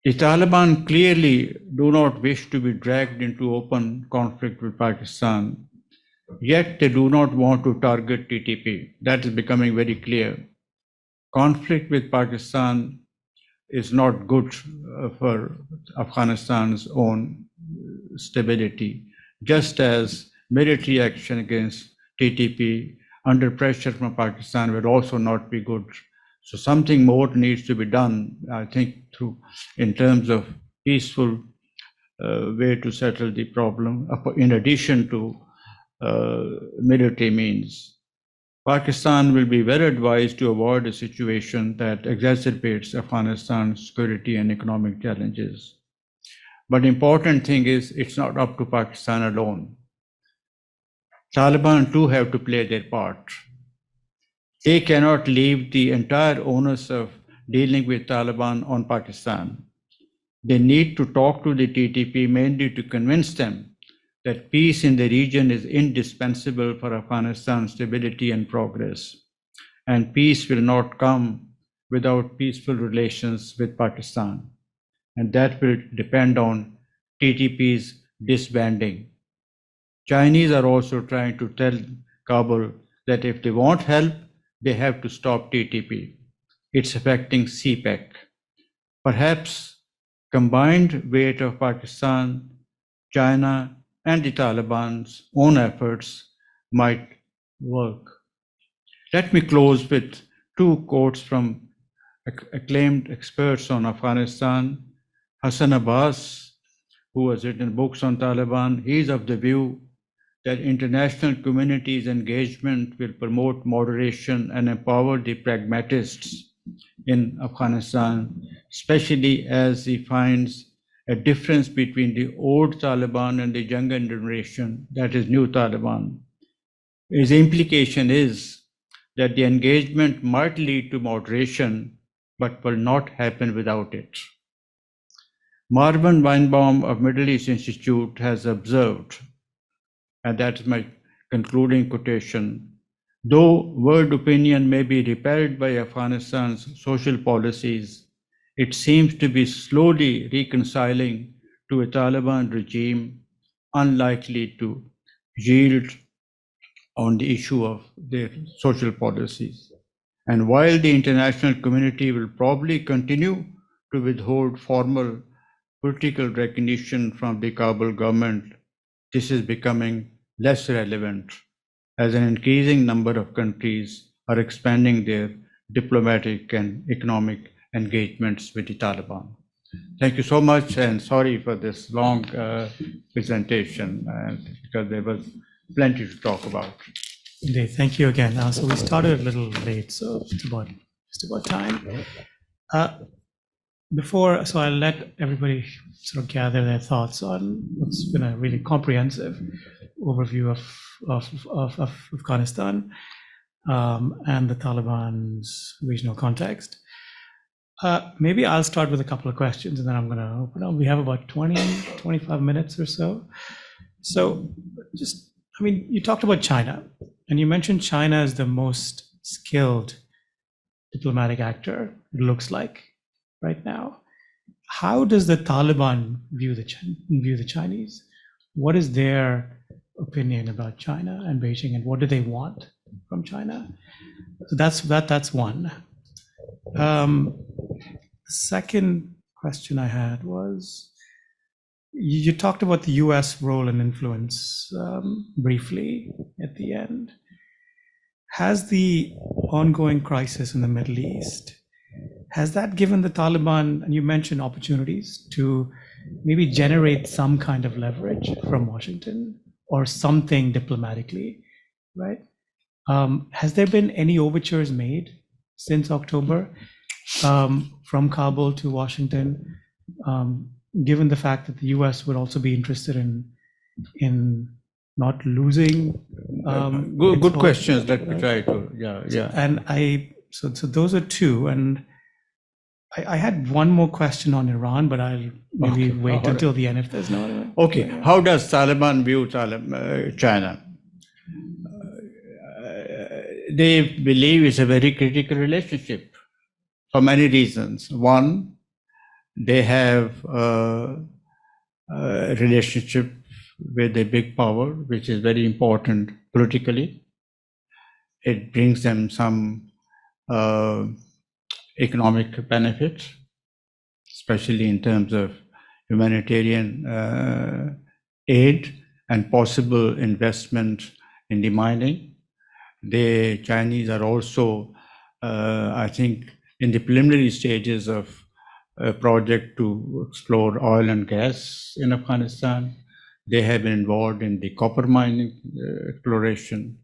The Taliban clearly do not wish to be dragged into open conflict with Pakistan, yet they do not want to target TTP. That is becoming very clear. Conflict with Pakistan is not good for Afghanistan's own stability, just as military action against TTP under pressure from Pakistan will also not be good. So something more needs to be done, I think, in terms of peaceful way to settle the problem, in addition to military means. Pakistan will be well advised to avoid a situation that exacerbates Afghanistan's security and economic challenges. But important thing is, it's not up to Pakistan alone. Taliban too have to play their part. They cannot leave the entire onus of dealing with Taliban on Pakistan. They need to talk to the TTP mainly to convince them that peace in the region is indispensable for Afghanistan's stability and progress. And peace will not come without peaceful relations with Pakistan. And that will depend on TTP's disbanding. Chinese are also trying to tell Kabul that if they want help, they have to stop TTP. It's affecting CPEC. Perhaps combined weight of Pakistan, China, and the Taliban's own efforts might work. Let me close with two quotes from acclaimed experts on Afghanistan. Hassan Abbas, who has written books on Taliban, he is of the view that international community's engagement will promote moderation and empower the pragmatists in Afghanistan, especially as he finds a difference between the old Taliban and the younger generation, that is, new Taliban. His implication is that the engagement might lead to moderation, but will not happen without it. Marwan Weinbaum of Middle East Institute has observed, and that is my concluding quotation, though world opinion may be repelled by Afghanistan's social policies, it seems to be slowly reconciling to a Taliban regime unlikely to yield on the issue of their social policies. And while the international community will probably continue to withhold formal political recognition from the Kabul government, this is becoming less relevant as an increasing number of countries are expanding their diplomatic and economic engagements with the Taliban. Thank you so much, and sorry for this long presentation, because there was plenty to talk about. Indeed, thank you again. So we started a little late, so it's just about time. So I'll let everybody sort of gather their thoughts on what's been a really comprehensive overview of Afghanistan and the Taliban's regional context. Maybe I'll start with a couple of questions and then I'm going to open up. We have about 25 minutes or so. So you talked about China and you mentioned China is the most skilled diplomatic actor, it looks like, right now. How does the Taliban view the Chinese? What is their opinion about China and Beijing, and what do they want from China? So that's one. Second question I had was, you talked about the US role and influence briefly at the end. Has the ongoing crisis in the Middle East, has that given the Taliban, and you mentioned opportunities to maybe generate some kind of leverage from Washington or something diplomatically, right? Has there been any overtures made since October from Kabul to Washington, given the fact that the US would also be interested in not losing? Good questions. Let me try to, yeah. And so those are two. And I had one more question on Iran, but I'll maybe wait until the end if there's no other. Okay, how does Taliban view China? They believe it's a very critical relationship for many reasons. One, they have a relationship with a big power, which is very important politically. It brings them some economic benefits, especially in terms of humanitarian aid and possible investment in the mining. The Chinese are also, I think, in the preliminary stages of a project to explore oil and gas in Afghanistan. They have been involved in the copper mining exploration.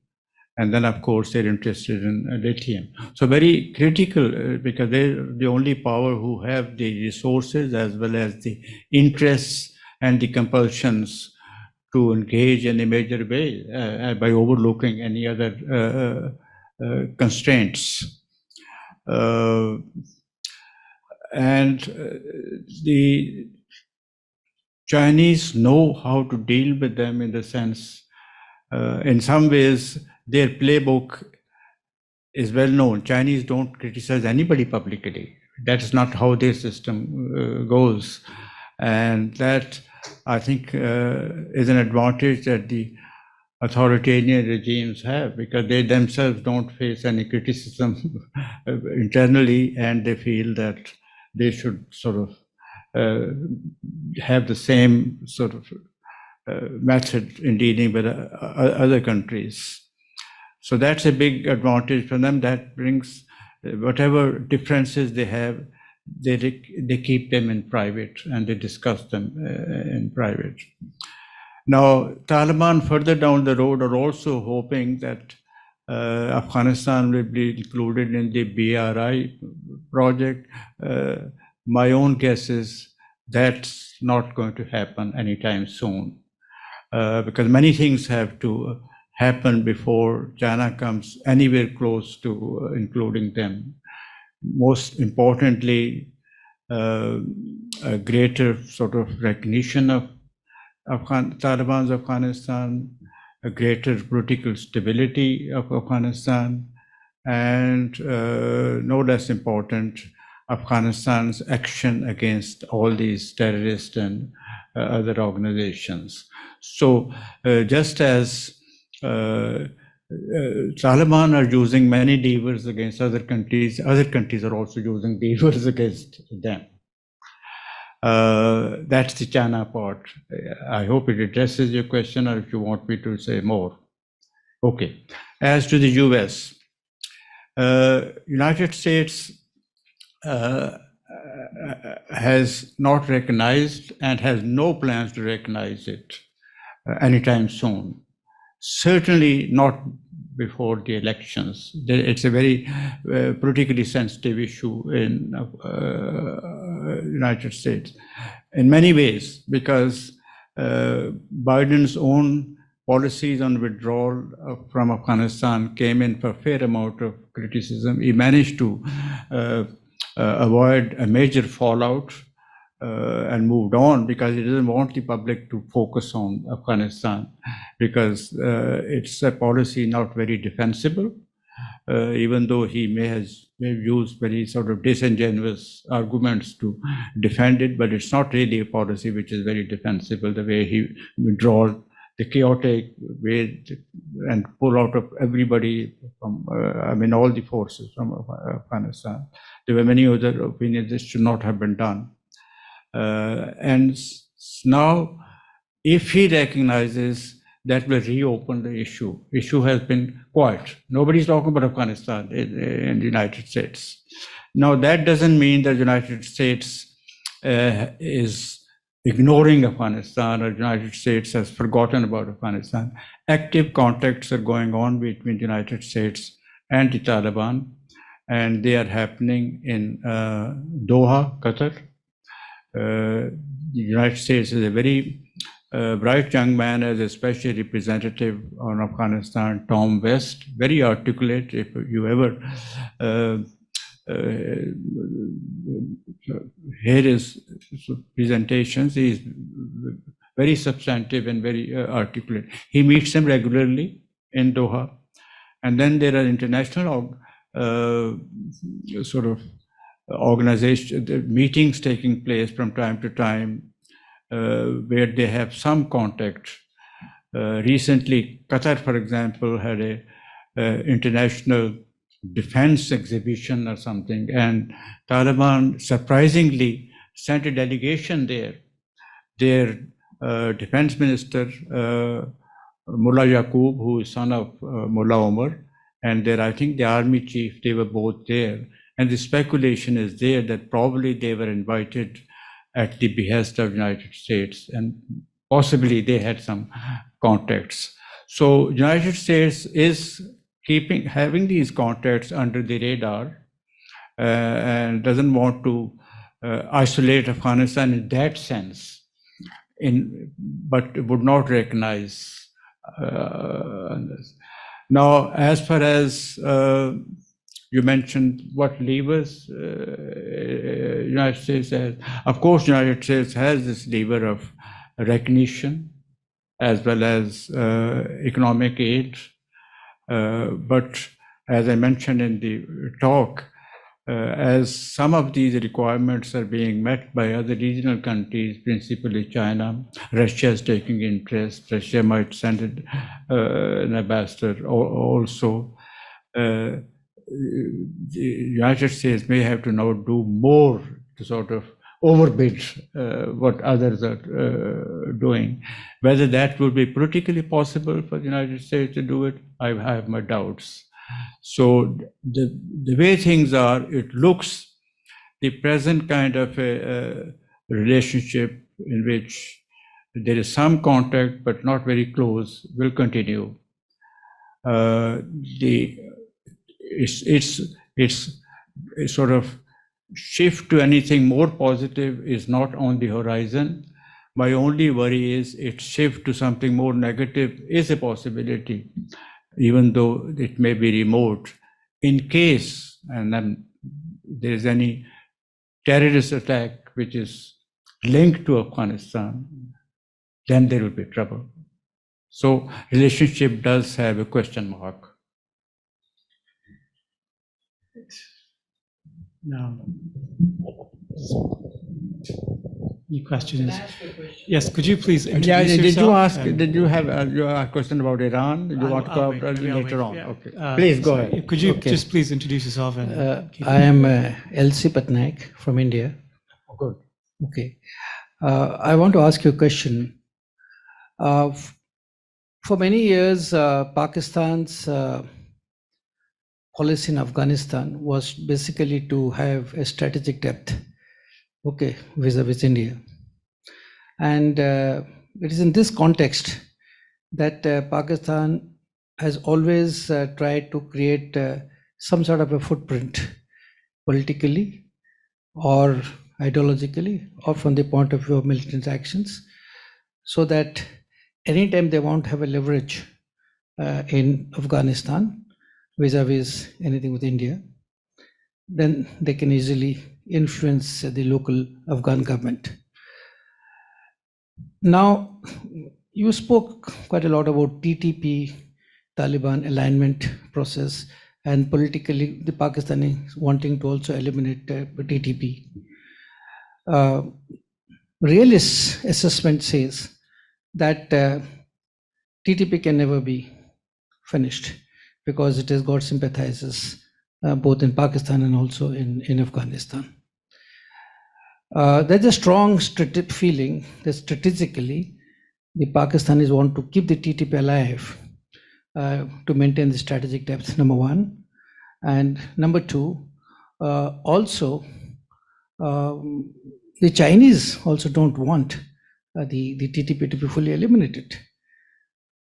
And then, of course, they're interested in lithium. So very critical because they're the only power who have the resources as well as the interests and the compulsions to engage in a major way by overlooking any other constraints. and the Chinese know how to deal with them in the sense, in some ways, their playbook is well known. Chinese don't criticize anybody publicly. That's not how their system goes. And that, I think, is an advantage that the authoritarian regimes have, because they themselves don't face any criticism internally, and they feel that they should sort of have the same sort of method in dealing with other countries. So that's a big advantage for them. That brings whatever differences they have, they keep them in private and they discuss them in private. Now, Taliban further down the road are also hoping that Afghanistan will be included in the BRI project. My own guess is that's not going to happen anytime soon, because many things have to happen before China comes anywhere close to including them. Most importantly, a greater sort of recognition of Taliban's Afghanistan, a greater political stability of Afghanistan, and no less important, Afghanistan's action against all these terrorists and other organizations. So just as Taliban are using many levers against other countries are also using levers against them. That's the China part. I hope it addresses your question, or if you want me to say more. Okay. As to the US, United States has not recognized and has no plans to recognize it anytime soon. Certainly not before the elections. It's a very politically sensitive issue in United States in many ways, because Biden's own policies on withdrawal from Afghanistan came in for a fair amount of criticism. He managed to avoid a major fallout and moved on, because he doesn't want the public to focus on Afghanistan, because it's a policy not very defensible, even though he may have used very sort of disingenuous arguments to defend it, but it's not really a policy which is very defensible, the way he withdraws, the chaotic way, and pull out of everybody from, all the forces from Afghanistan. There were many other opinions this should not have been done. And now, if he recognizes, that will reopen the issue. Issue has been quiet. Nobody's talking about Afghanistan in the United States. Now, that doesn't mean that the United States is ignoring Afghanistan, or the United States has forgotten about Afghanistan. Active contacts are going on between the United States and the Taliban, and they are happening in Doha, Qatar. The United States is a very bright young man as a special representative on Afghanistan, Tom West, very articulate. If you ever hear his presentations, he is very substantive and very articulate. He meets them regularly in Doha. And then there are international sort of organization meetings taking place from time to time, where they have some contact. Recently, Qatar, for example, had a international defense exhibition or something, and Taliban surprisingly sent a delegation there. Their defense minister, Mullah Yaqub, who is son of Mullah Omar, and their, I think, the army chief, they were both there. And the speculation is there that probably they were invited at the behest of the United States, and possibly they had some contacts. So United States is having these contacts under the radar, and doesn't want to isolate Afghanistan in that sense, but would not recognize this. Now, as far as You mentioned what levers United States has. Of course, United States has this lever of recognition as well as economic aid. But as I mentioned in the talk, as some of these requirements are being met by other regional countries, principally China, Russia is taking interest. Russia might send an ambassador also. The United States may have to now do more to sort of overbid what others are doing. Whether that would be politically possible for the United States to do it, I have my doubts. So the way things are, it looks the present kind of a relationship in which there is some contact but not very close will continue. It's sort of shift to anything more positive is not on the horizon. My only worry is its shift to something more negative is a possibility, even though it may be remote. In case, and then there is any terrorist attack which is linked to Afghanistan, then there will be trouble. So relationship does have a question mark. No. Any questions? Yes, could you please introduce Yeah, yourself? did you ask? and- Did you have a question about Iran? Did you want to I'll wait. cover Maybe I'll later wait. on? Yeah. Okay, please go sorry, ahead. Could you Okay. just please introduce yourself? And keep- I am LC Patnaik from India. Good. Okay. I want to ask you a question. For many years, Pakistan's policy in Afghanistan was basically to have a strategic depth, okay, vis-a-vis India. And it is in this context that Pakistan has always tried to create some sort of a footprint politically or ideologically or from the point of view of militant actions, so that anytime they want to have a leverage in Afghanistan vis-a-vis anything with India, then they can easily influence the local Afghan government. Now, you spoke quite a lot about TTP, Taliban alignment process, and politically the Pakistani wanting to also eliminate TTP. Realist assessment says that TTP can never be finished because it has got sympathizers both in Pakistan and also in Afghanistan. There's a strong feeling that strategically the Pakistanis want to keep the TTP alive to maintain the strategic depth, number one. And number two, also, the Chinese also don't want the TTP to be fully eliminated.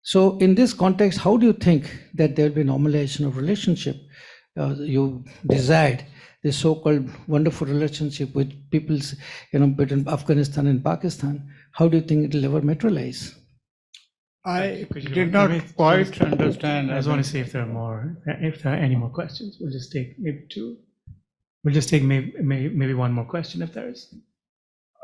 So in this context, how do you think that there will be normalization of relationship? You desired the so-called wonderful relationship with peoples, between Afghanistan and Pakistan. How do you think it will ever materialize? I Could you- did let not me quite just- understand. I just want to see if there are any more questions. We'll just take maybe two. We'll just take maybe one more question if there is.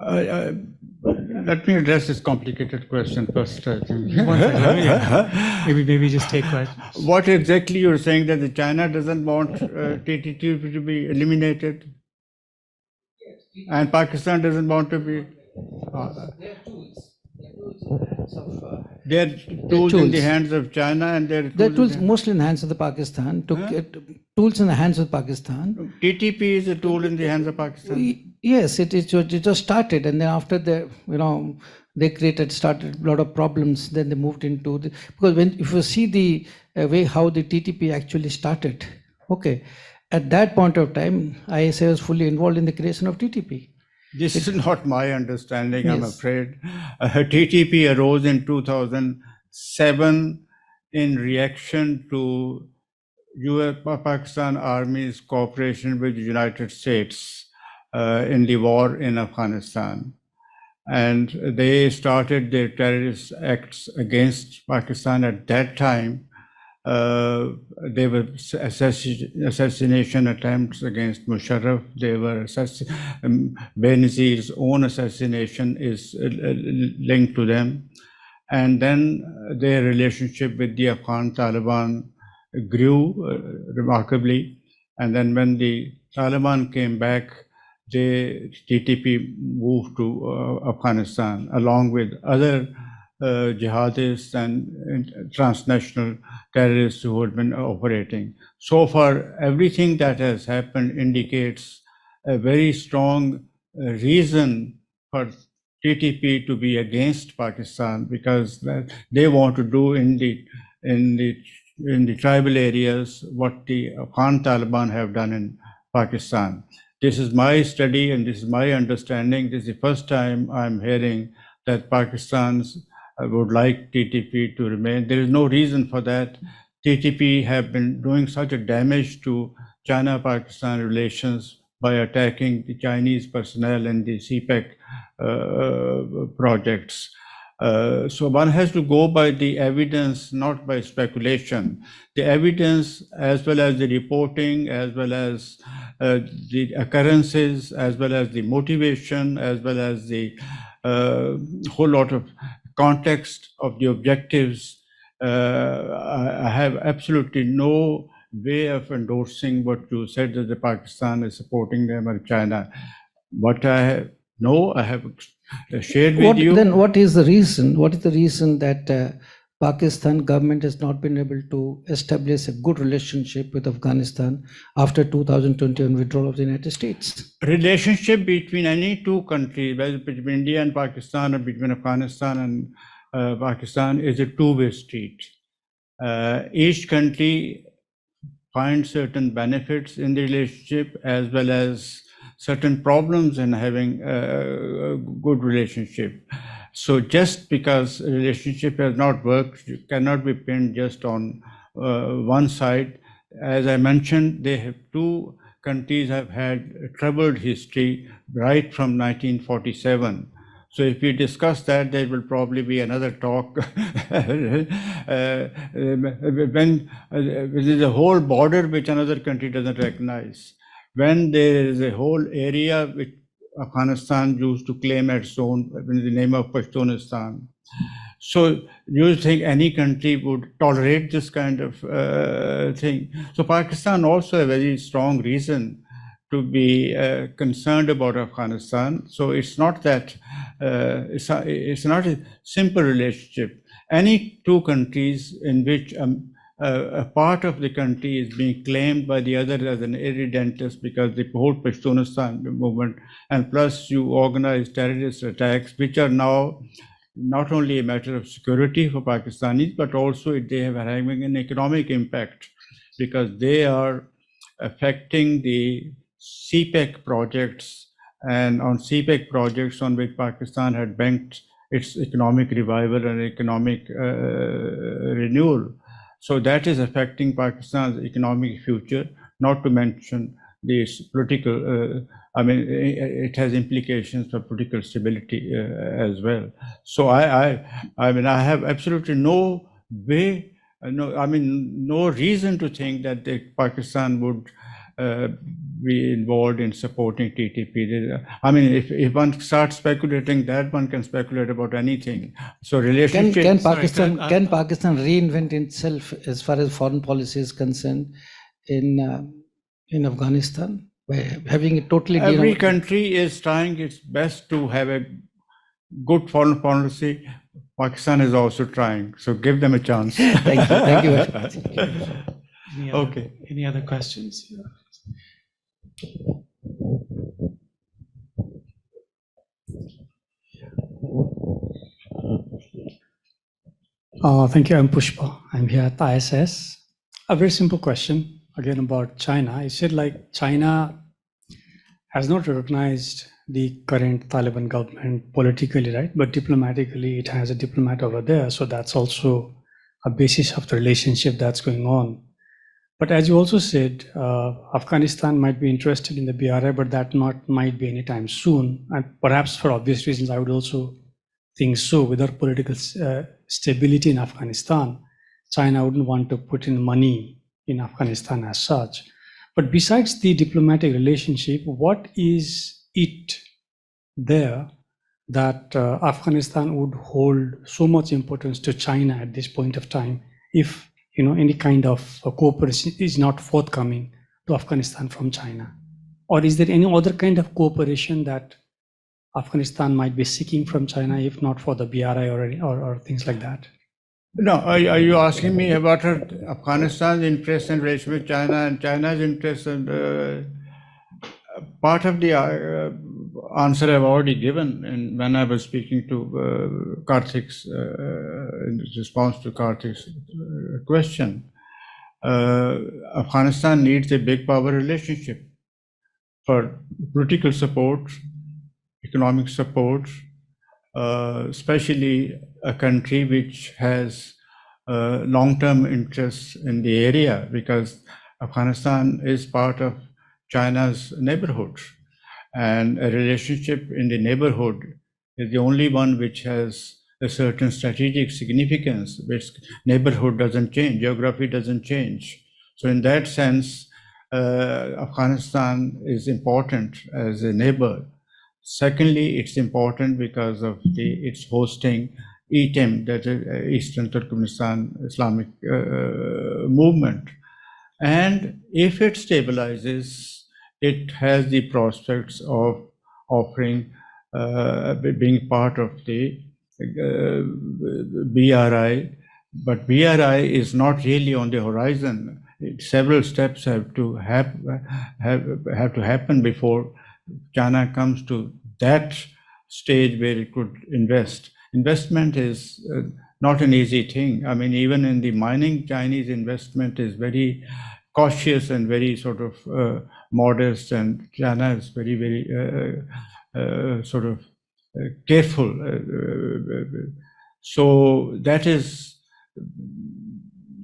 Let me address this complicated question first, I think. One second, maybe just take questions. What exactly you're saying that the China doesn't want TTP to be eliminated, and Pakistan doesn't want to be. They're tools in the hands of China, and they're The tools tools mostly in the hands of the Pakistan to get tools in the hands of Pakistan. TTP is a tool in the hands of Pakistan. Yes, it just started, and then after they started a lot of problems. Then they moved into because if you see the way how the TTP actually started, okay, at that point of time, ISI was fully involved in the creation of TTP. This is not my understanding, I'm Yes. afraid. TTP arose in 2007 in reaction to US Pakistan Army's cooperation with the United States in the war in Afghanistan. And they started their terrorist acts against Pakistan at that time. There were assassination attempts against Musharraf. There were Benazir's own assassination is linked to them. And then their relationship with the Afghan Taliban grew remarkably. And then when the Taliban came back, the TTP moved to Afghanistan along with other jihadists and transnational terrorists who had been operating. So far, everything that has happened indicates a very strong reason for TTP to be against Pakistan, because they want to do in the tribal areas what the Afghan Taliban have done in Pakistan. This is my study and this is my understanding. This is the first time I'm hearing that Pakistan's would like TTP to remain. There is no reason for that. TTP have been doing such a damage to China-Pakistan relations by attacking the Chinese personnel in the CPEC projects. So one has to go by the evidence, not by speculation. The evidence, as well as the reporting, as well as the occurrences, as well as the motivation, as well as the whole lot of context of the objectives, I have absolutely no way of endorsing what you said, that the Pakistan is supporting them or China. What I know, I have shared with you. Then what is the reason? What is the reason that Pakistan government has not been able to establish a good relationship with Afghanistan after 2021 withdrawal of the United States? Relationship between any two countries, whether between India and Pakistan or between Afghanistan and Pakistan, is a two-way street. Each country finds certain benefits in the relationship as well as certain problems in having a good relationship. So just because a relationship has not worked, you cannot be pinned just on one side. As I mentioned, two countries have had a troubled history right from 1947. So if we discuss that, there will probably be another talk. When there's a whole border which another country doesn't recognize, when there is a whole area which Afghanistan used to claim its own in the name of Pashtunistan. So you think any country would tolerate this kind of thing? So Pakistan also a very strong reason to be concerned about Afghanistan. So it's not that it's not a simple relationship. Any two countries in which a part of the country is being claimed by the other as an irredentist because the whole Pashtunistan movement, and plus you organize terrorist attacks, which are now not only a matter of security for Pakistanis, but also they are having an economic impact because they are affecting the CPEC projects, and on CPEC projects on which Pakistan had banked its economic revival and economic renewal. So that is affecting Pakistan's economic future, not to mention this political, it has implications for political stability as well. So I have absolutely no way, no reason to think that Pakistan would be involved in supporting TTP. If one starts speculating that, one can speculate about anything. So relationship. Can Pakistan reinvent itself as far as foreign policy is concerned in Afghanistan by having a totally every country is trying its best to have a good foreign policy. Pakistan is also trying, so give them a chance. Thank you very much. Okay. Any other questions? Thank you. I'm Pushpa. I'm here at ISS. A very simple question, again, about China. You said like China has not recognized the current Taliban government politically, right? But diplomatically, it has a diplomat over there. So that's also a basis of the relationship that's going on. But as you also said, Afghanistan might be interested in the BRI, but that might be anytime soon. And perhaps for obvious reasons, I would also think so. Without political stability in Afghanistan, China wouldn't want to put in money in Afghanistan as such. But besides the diplomatic relationship, what is it there that Afghanistan would hold so much importance to China at this point of time if any kind of cooperation is not forthcoming to Afghanistan from China? Or is there any other kind of cooperation that Afghanistan might be seeking from China, if not for the BRI or things like that? No, are you asking me about Afghanistan's interest and relation with China and China's interest? And part of the answer I've already given when I was speaking to Karthik's in response to Karthik's question. Afghanistan needs a big power relationship for political support, economic support, especially a country which has long-term interests in the area, because Afghanistan is part of China's neighborhood, and a relationship in the neighborhood is the only one which has a certain strategic significance, which neighborhood doesn't change, geography doesn't change. So in that sense, Afghanistan is important as a neighbor. Secondly, it's important because of its hosting ETIM, that is Eastern Turkmenistan Islamic movement. And if it stabilizes, it has the prospects of offering, being part of the BRI. But BRI is not really on the horizon. Several steps have to happen before China comes to that stage where it could invest. Investment is not an easy thing. I mean, even in the mining, Chinese investment is very cautious and very sort of modest, and China is very, very sort of careful. So that is,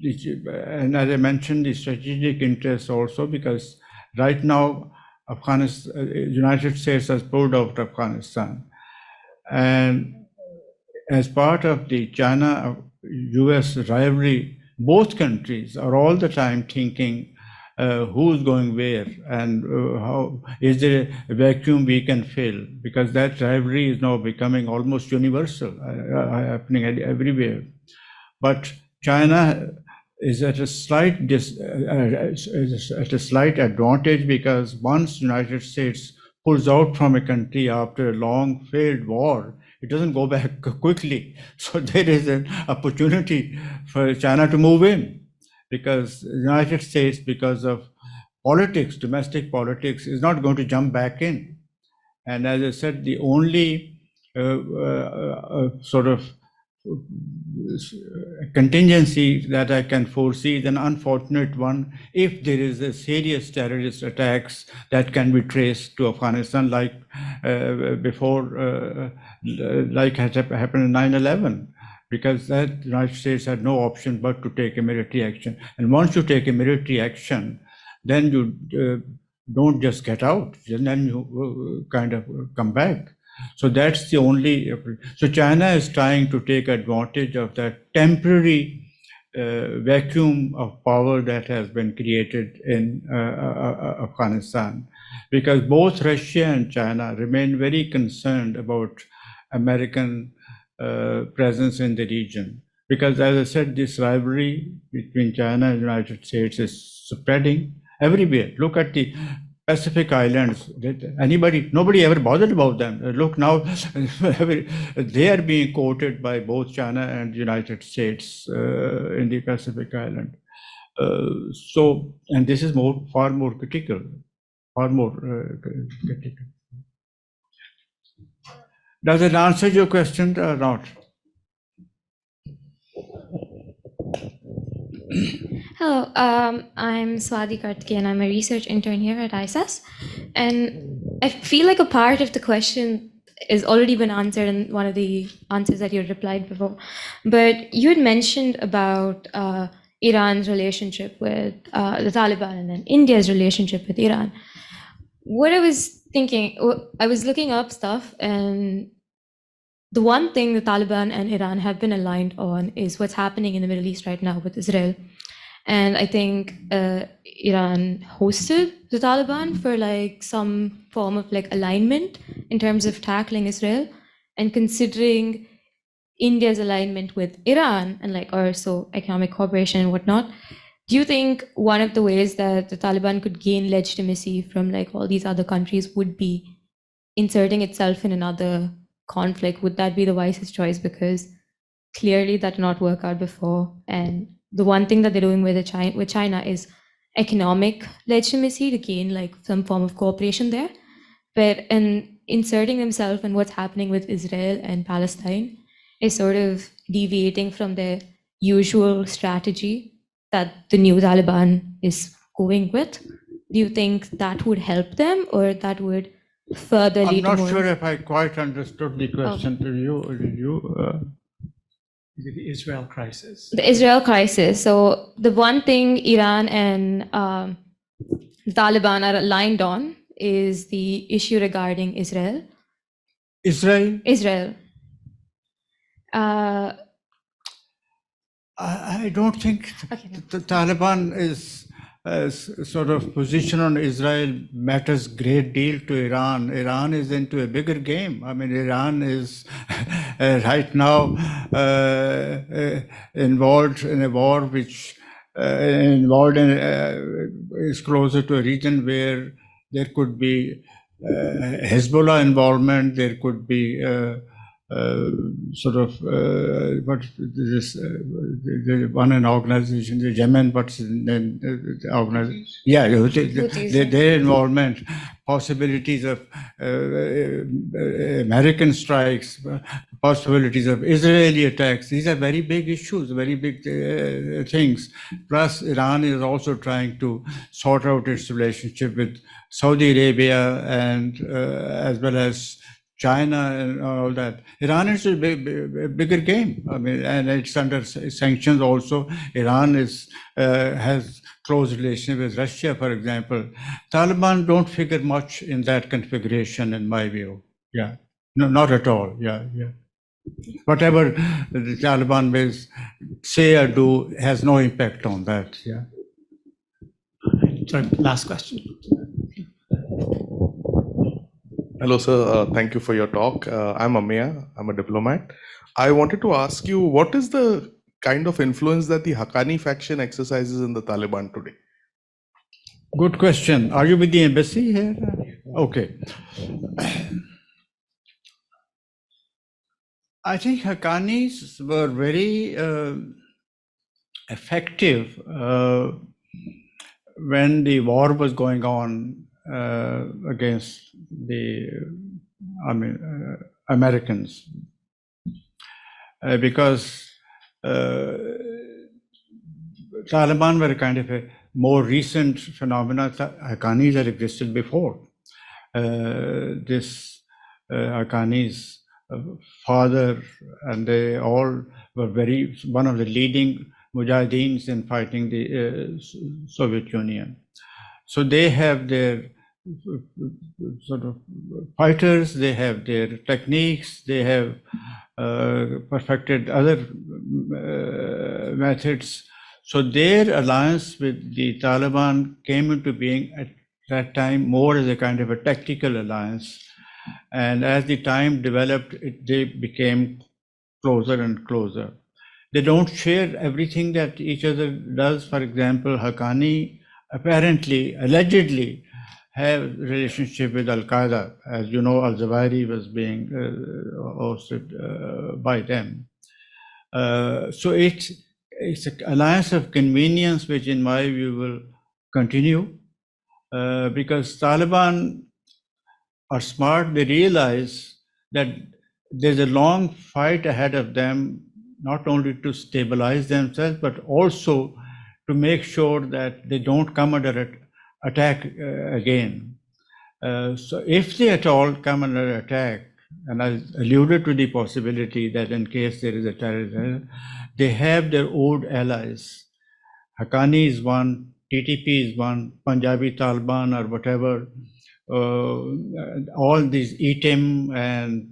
and as I mentioned, the strategic interest also, because right now, United States has pulled out of Afghanistan, and as part of the China-US rivalry, both countries are all the time thinking who's going where and how is there a vacuum we can fill, because that rivalry is now becoming almost universal, happening everywhere. But China is at a slight advantage, because once United States pulls out from a country after a long failed war, it doesn't go back quickly. So there is an opportunity for China to move in, because the United States, because of politics, domestic politics, is not going to jump back in. And as I said, the only sort of contingency that I can foresee is an unfortunate one if there is a serious terrorist attacks that can be traced to Afghanistan, like before, like had happened in 9/11, because that the United States had no option but to take a military action. And once you take a military action, then you don't just get out, then you kind of come back. So that's the only. So China is trying to take advantage of that temporary vacuum of power that has been created in Afghanistan, because both Russia and China remain very concerned about American presence in the region. Because as I said, this rivalry between China and the United States is spreading everywhere. Look at the Pacific Islands. Nobody ever bothered about them. Look now, they are being quoted by both China and the United States in the Pacific Island. So, and this is far more critical, critical. Does it answer your question or not? Hello, I'm Swati Kartikeyan. I'm a research intern here at ISAS. And I feel like a part of the question has already been answered in one of the answers that you replied before. But you had mentioned about Iran's relationship with the Taliban and then India's relationship with Iran. What I was thinking, I was looking up stuff, and the one thing the Taliban and Iran have been aligned on is what's happening in the Middle East right now with Israel. And I think Iran hosted the Taliban for like some form of like alignment in terms of tackling Israel, and considering India's alignment with Iran and like also economic cooperation and whatnot, do you think one of the ways that the Taliban could gain legitimacy from like all these other countries would be inserting itself in another conflict? Would that be the wisest choice? Because clearly that did not work out before. And the one thing that they're doing with China is economic legitimacy to gain like some form of cooperation there. But in inserting themselves in what's happening with Israel and Palestine is sort of deviating from their usual strategy that the new Taliban is going with. Do you think that would help them, or that would further I'm lead to not more? sure if I quite understood the question. Did you? The Israel crisis. The Israel crisis. So the one thing Iran and Taliban are aligned on is the issue regarding Israel. Israel? Israel. I don't think Okay, no. the Taliban is sort of position on Israel matters great deal to Iran. Iran is into a bigger game. I mean, Iran is right now involved in a war which is closer to a region where there could be Hezbollah involvement. There could be sort of what this the one an organization, the Yemen, what's the organization? Yeah, their involvement, possibilities of American strikes, possibilities of Israeli attacks. These are very big issues, very big things. Plus, Iran is also trying to sort out its relationship with Saudi Arabia and as well as China and all that. Iran is a bigger game. I mean, and it's under sanctions also. Iran has close relation with Russia, for example. Taliban don't figure much in that configuration, in my view. Yeah, no, not at all. Yeah. Whatever the Taliban may say or do has no impact on that. Yeah. Sorry, last question. Hello, sir. Thank you for your talk. I'm Ameya. I'm a diplomat. I wanted to ask you, what is the kind of influence that the Haqqani faction exercises in the Taliban today? Good question. Are you with the embassy here? Okay. I think Haqqanis were very effective when the war was going on against the Americans, because Taliban were kind of a more recent phenomenon. Haqqanis had existed before. This Haqqani's father and they all were one of the leading mujahideens in fighting the Soviet Union. So they have their sort of fighters, they have their techniques, they have perfected other methods. So their alliance with the Taliban came into being at that time more as a kind of a tactical alliance. And as the time developed, they became closer and closer. They don't share everything that each other does. For example, Haqqani apparently, allegedly, have relationship with Al-Qaeda. As you know, Al-Zawahiri was being hosted by them. So it's an alliance of convenience, which in my view will continue because Taliban are smart. They realize that there's a long fight ahead of them, not only to stabilize themselves, but also to make sure that they don't come under attack again. So if they at all come under attack, and I alluded to the possibility that in case there is a terrorism, they have their old allies. Haqqani is one, TTP is one, Punjabi Taliban or whatever, all these ETIM and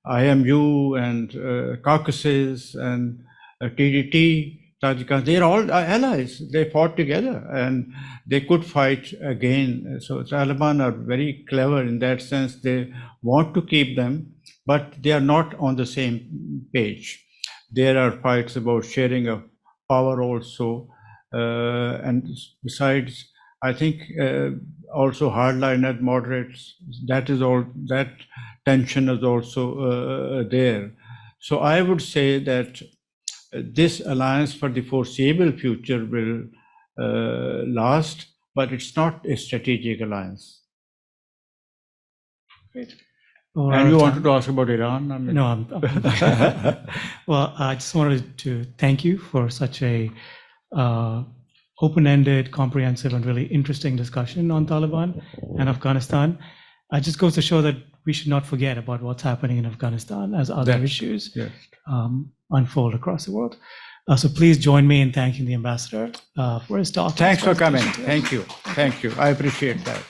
IMU and Caucasus and TDT, Tajikistan, they're all allies. They fought together and they could fight again. So Taliban are very clever in that sense. They want to keep them, but they are not on the same page. There are fights about sharing of power also. And besides, I think also hardliners, moderates, that is all, that tension is also there. So I would say that this alliance for the foreseeable future will last, but it's not a strategic alliance. Great. And you wanted to ask about Iran? I mean, No, well, I just wanted to thank you for such a open-ended, comprehensive, and really interesting discussion on Taliban and Afghanistan. It just goes to show that we should not forget about what's happening in Afghanistan as other issues yes. Unfold across the world. So please join me in thanking the ambassador for his talk. Thanks for coming. Thank you. Thank you. I appreciate that.